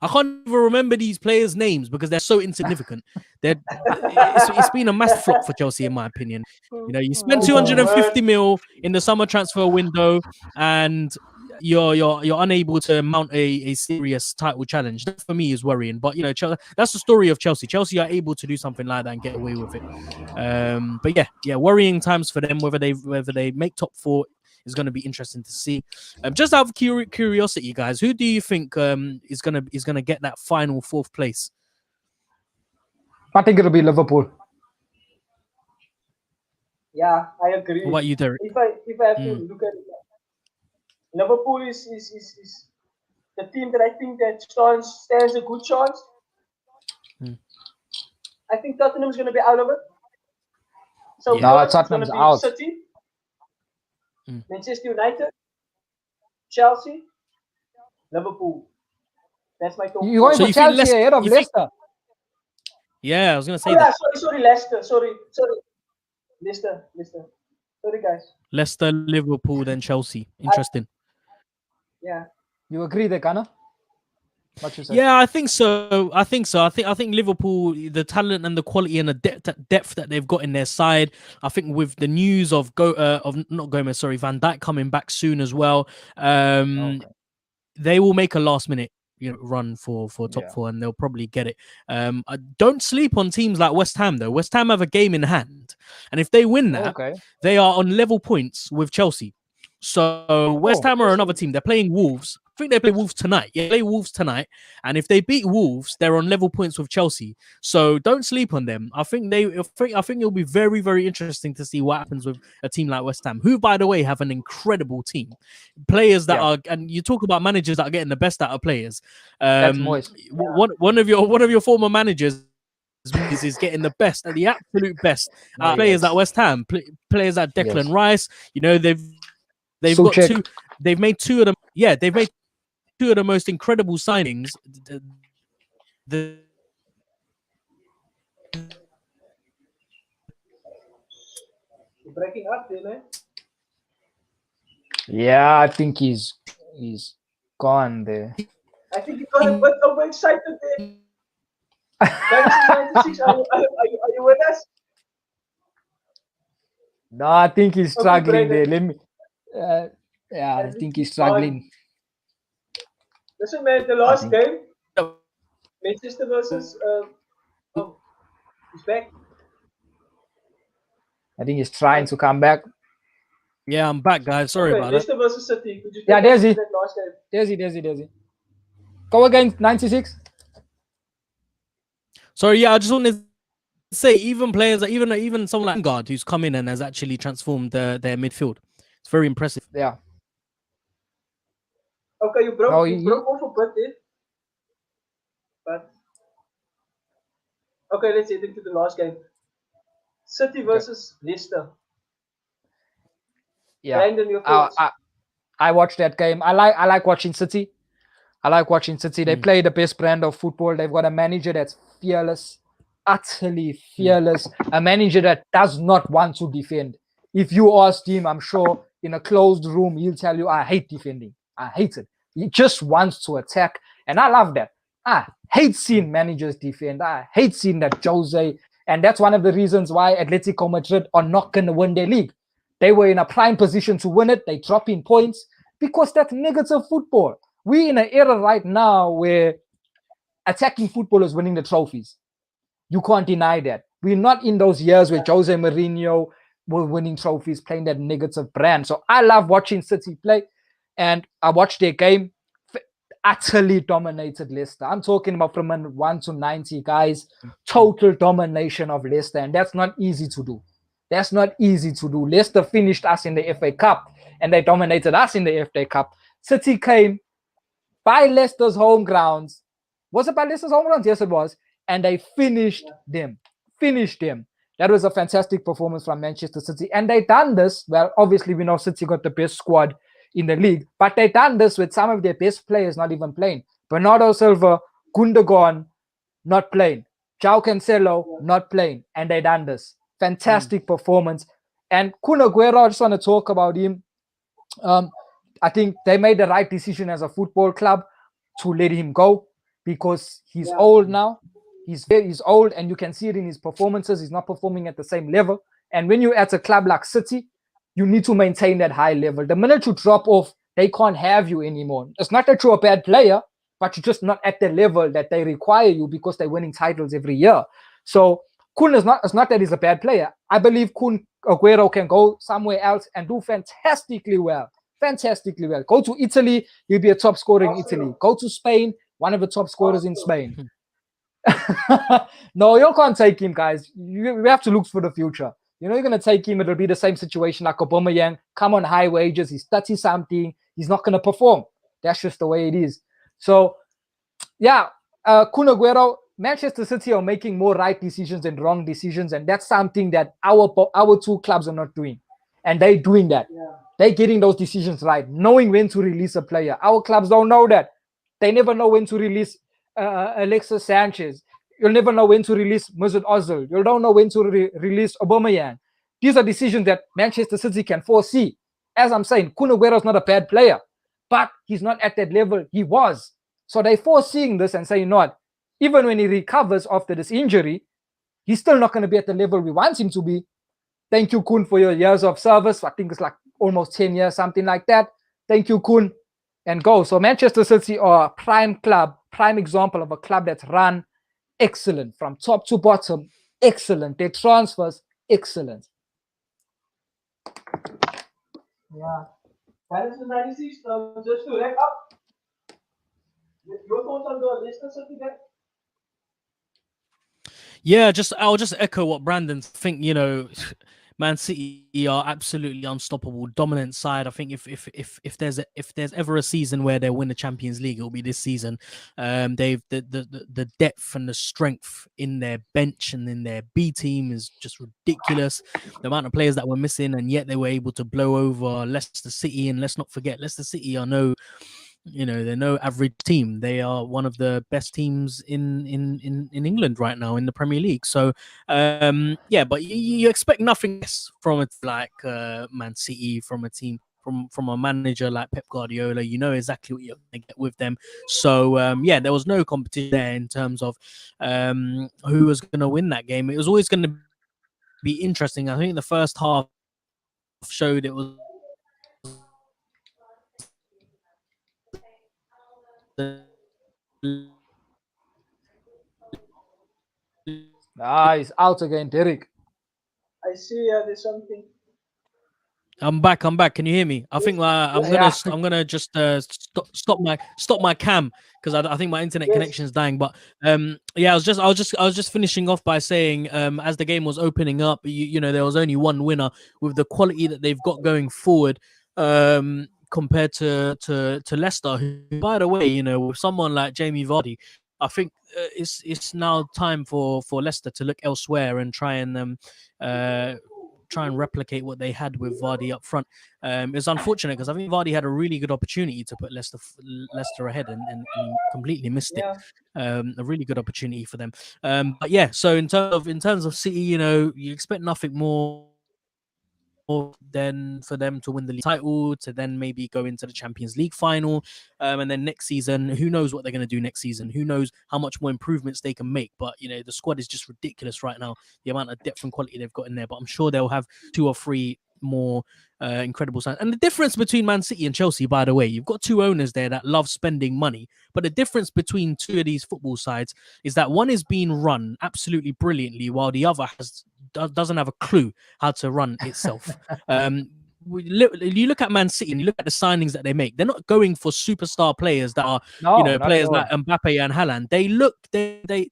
I can't even remember these players' names because they're so insignificant. It's been a massive flop for Chelsea, in my opinion. You know, you spend 250 mil in the summer transfer window, and you're unable to mount a serious title challenge. That for me is worrying. But you know, that's the story of Chelsea. Chelsea are able to do something like that and get away with it. But yeah, worrying times for them. Whether they make top 4 is going to be interesting to see. Just out of curiosity, guys, who do you think is gonna get that final 4th place? I think it'll be Liverpool. Yeah, I agree. What about you, Derek? If I have to look at it, Liverpool is the team that I think that stands a good chance. I think Tottenham's going to be out of it. So no, Tottenham's out. City, Manchester United, Chelsea, Liverpool. That's my top. You're going for Chelsea ahead of Leicester. Yeah, I was going to say that. Sorry, Leicester. Sorry. Leicester. Sorry, guys. Leicester, Liverpool, then Chelsea. Interesting. Yeah. You agree there, Ghana? What you say? Yeah, I think so. I think Liverpool, the talent and the quality and the depth that they've got in their side. I think with the news of Van Dijk coming back soon as well. They will make a last minute run for top 4, and they'll probably get it. Don't sleep on teams like West Ham though. West Ham have a game in hand, and if they win that, they are on level points with Chelsea. So West Ham are another team. They're playing Wolves. I think they play Wolves tonight. Yeah, they play Wolves tonight. And if they beat Wolves, they're on level points with Chelsea. So don't sleep on them. I think it'll be very, very interesting to see what happens with a team like West Ham, who, by the way, have an incredible team. Players that are, and you talk about managers that are getting the best out of players. That's moist. One of your former managers is getting the best, the absolute best players at West Ham. Players like Declan Rice. You know, they've got two. They've made two of them. Yeah, they've made two of the most incredible signings. You're breaking up, man. Yeah, I think he's gone there. I think he got overexcited there. 96, are you with us? No, I think he's struggling there. Let me. I think he's struggling. Listen, man, the last game, Manchester versus he's back. I think he's trying to come back. Yeah, I'm back, guys. Sorry about that. Manchester versus City. There's he. Go again, 96. Sorry, yeah, I just wanted say even players, even someone like Lingard who's come in and has actually transformed their midfield. It's very impressive. Yeah. Okay, you broke No, off a bit there. But okay, let's get into the last game. City versus Leicester. yeah. Brandon, your thoughts? I watched that game. I like watching City. I like watching City. They play the best brand of football. They've got a manager that's fearless, utterly fearless. A manager that does not want to defend. If you ask him, I'm sure in a closed room, he'll tell you, I hate defending. I hate it. He just wants to attack. And I love that. I hate seeing managers defend. I hate seeing that Jose. And that's one of the reasons why Atletico Madrid are not going to win their league. They were in a prime position to win it. They drop in points because that's negative football. We're in an era right now where attacking football is winning the trophies. You can't deny that. We're not in those years where Jose Mourinho were winning trophies, playing that negative brand. So I love watching City play, and I watched their game. Utterly dominated Leicester. I'm talking about from 1 to 90, guys. Total domination of Leicester, and that's not easy to do. That's not easy to do. Leicester finished us in the FA Cup, and they dominated us in the FA Cup. City came by Leicester's home grounds. Was it by Leicester's home grounds? Yes, it was. And they finished them. Finished them. That was a fantastic performance from Manchester City. And they done this. Well, obviously, we know City got the best squad in the league, but they done this with some of their best players not even playing. Bernardo Silva, Gundogan, not playing. João Cancelo, not playing. And they done this. Fantastic performance. And Kun Aguero, I just want to talk about him. I think they made the right decision as a football club to let him go because he's old now. He's old, and you can see it in his performances. He's not performing at the same level. And when you're at a club like City, you need to maintain that high level. The minute you drop off, they can't have you anymore. It's not that you're a bad player, but you're just not at the level that they require you because they're winning titles every year. So Kun it's not that he's a bad player. I believe Kun Aguero can go somewhere else and do fantastically well. Fantastically well. Go to Italy, he'll be a top scorer in Italy. Go to Spain, one of the top scorers in Spain. No, you can't take him, guys. We have to look for the future. You're going to take him, it'll be the same situation like Aubameyang. Come on high wages, he's 30-something. He's not going to perform. That's just the way it is. So, yeah, Kun Aguero, Manchester City are making more right decisions than wrong decisions, and that's something that our two clubs are not doing. And they're doing that. Yeah. They're getting those decisions right, knowing when to release a player. Our clubs don't know that. They never know when to release Alexis Sanchez. You'll never know when to release Mesut Ozil. You don't know when to release Aubameyang. These are decisions that Manchester City can foresee. As I'm saying, Kun Aguero is not a bad player, but he's not at that level he was. So they're foreseeing this and saying, not even when he recovers after this injury, he's still not going to be at the level we want him to be. Thank you, Kun, for your years of service. I think it's like almost 10 years, something like that. Thank you, Kun, and go. So Manchester City are a prime club, prime example of a club that's run excellent from top to bottom. Excellent. Their transfers, excellent. Yeah. That is the 96. Just to wrap up, your thoughts on the Leicester City game? Yeah, I'll just echo what Brandon think. Man City are absolutely unstoppable, dominant side. I think if there's ever a season where they win the Champions League, it'll be this season. They've the depth and the strength in their bench and in their B team is just ridiculous. The amount of players that were missing, and yet they were able to blow over Leicester City. And let's not forget, Leicester City are they're no average team. They are one of the best teams in England right now in the Premier League. So, but you expect nothing less from it, like Man City, from a team, from a manager like Pep Guardiola. You know exactly what you're going to get with them. So, there was no competition there in terms of who was going to win that game. It was always going to be interesting. I think the first half showed it was He's out again, Derek. I see there's something. I'm back. I'm back. Can you hear me? I think I'm gonna just stop my cam because I think my internet connection is dying. But yeah, I was just finishing off by saying as the game was opening up, you know, there was only one winner with the quality that they've got going forward. Compared to Leicester, who, by the way, you know, with someone like Jamie Vardy, I think it's now time for Leicester to look elsewhere and try and replicate what they had with Vardy up front. It's unfortunate because I think Vardy had a really good opportunity to put Leicester ahead and he completely missed it. A really good opportunity for them. But yeah, so in terms of City, you know, you expect nothing more than for them to win the league title, to then maybe go into the Champions League final, and then next season, who knows what they're going to do next season? Who knows how much more improvements they can make? But you know, the squad is just ridiculous right now. The amount of depth and quality they've got in there. But I'm sure they'll have 2 or 3 more incredible signs. And the difference between Man City and Chelsea, by the way, you've got 2 owners there that love spending money. But the difference between 2 of these football sides is that one is being run absolutely brilliantly, while the other doesn't have a clue how to run itself. You look at Man City and you look at the signings that they make. They're not going for superstar players that are, players like Mbappe and Haaland.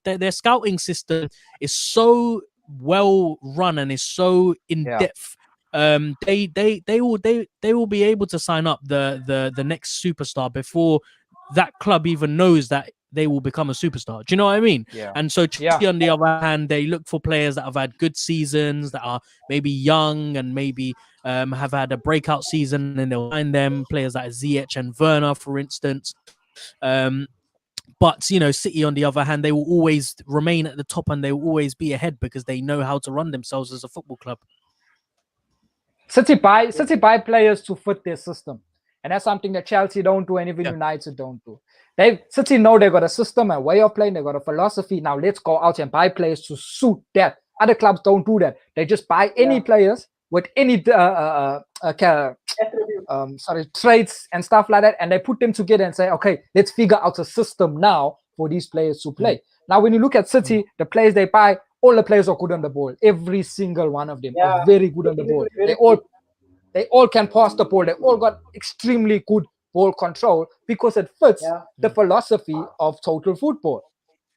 Their scouting system is so well run and is so in depth. They will be able to sign up the next superstar before that club even knows that they will become a superstar. Do you know what I mean? Yeah. And so Chelsea, on the other hand, they look for players that have had good seasons, that are maybe young and maybe have had a breakout season, and they'll find them players like Ziyech and Werner, for instance. But you know, City, on the other hand, they will always remain at the top and they will always be ahead because they know how to run themselves as a football club. City buy players to fit their system. And that's something that Chelsea don't do and even United don't do. City know they got a system and way of playing, they got a philosophy. Now let's go out and buy players to suit that. Other clubs don't do that. They just buy any players with any traits and stuff like that, and they put them together and say, okay, let's figure out a system now for these players to play. Now, when you look at City, the players they buy, all the players are good on the ball. Every single one of them are very good on the ball. They all can pass the ball. They all got extremely good ball control because it fits the philosophy of total football.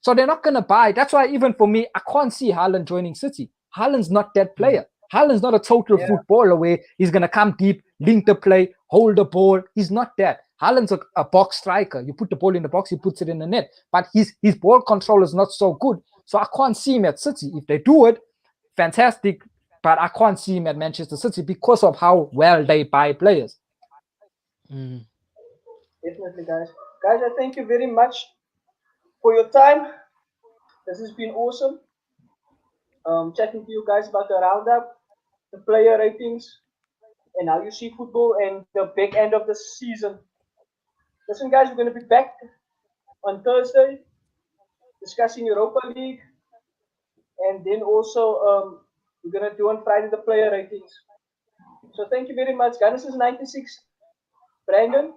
So they're not going to buy. That's why even for me, I can't see Haaland joining City. Haaland's not that player. Haaland's not a total footballer where he's going to come deep, link the play, hold the ball. He's not that. Haaland's a box striker. You put the ball in the box, he puts it in the net. But his ball control is not so good. So I can't see him at City. If they do it, fantastic. But I can't see him at Manchester City because of how well they buy players. Definitely, guys. Guys, I thank you very much for your time. This has been awesome. Chatting to you guys about the roundup, the player ratings, and how you see football and the back end of the season. Listen, guys, we're going to be back on Thursday discussing Europa League, and then also we're going to do on Friday the player ratings. So thank you very much. Genesis 96. Brandon,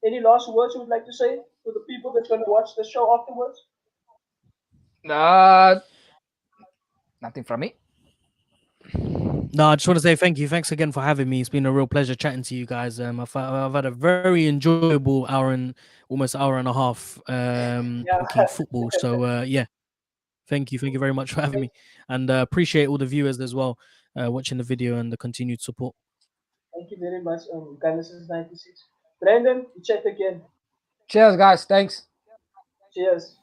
any last words you would like to say to the people that's going to watch the show afterwards? Nothing from me. No, I just want to say thank you. Thanks again for having me. It's been a real pleasure chatting to you guys. I've had a very enjoyable almost hour and a half talking football. So yeah, thank you very much for having me, and appreciate all the viewers as well watching the video and the continued support. Thank you very much, Genesis 96. Brandon, we chat again. Cheers, guys. Thanks. Cheers.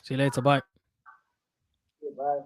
See you later. Bye. Bye.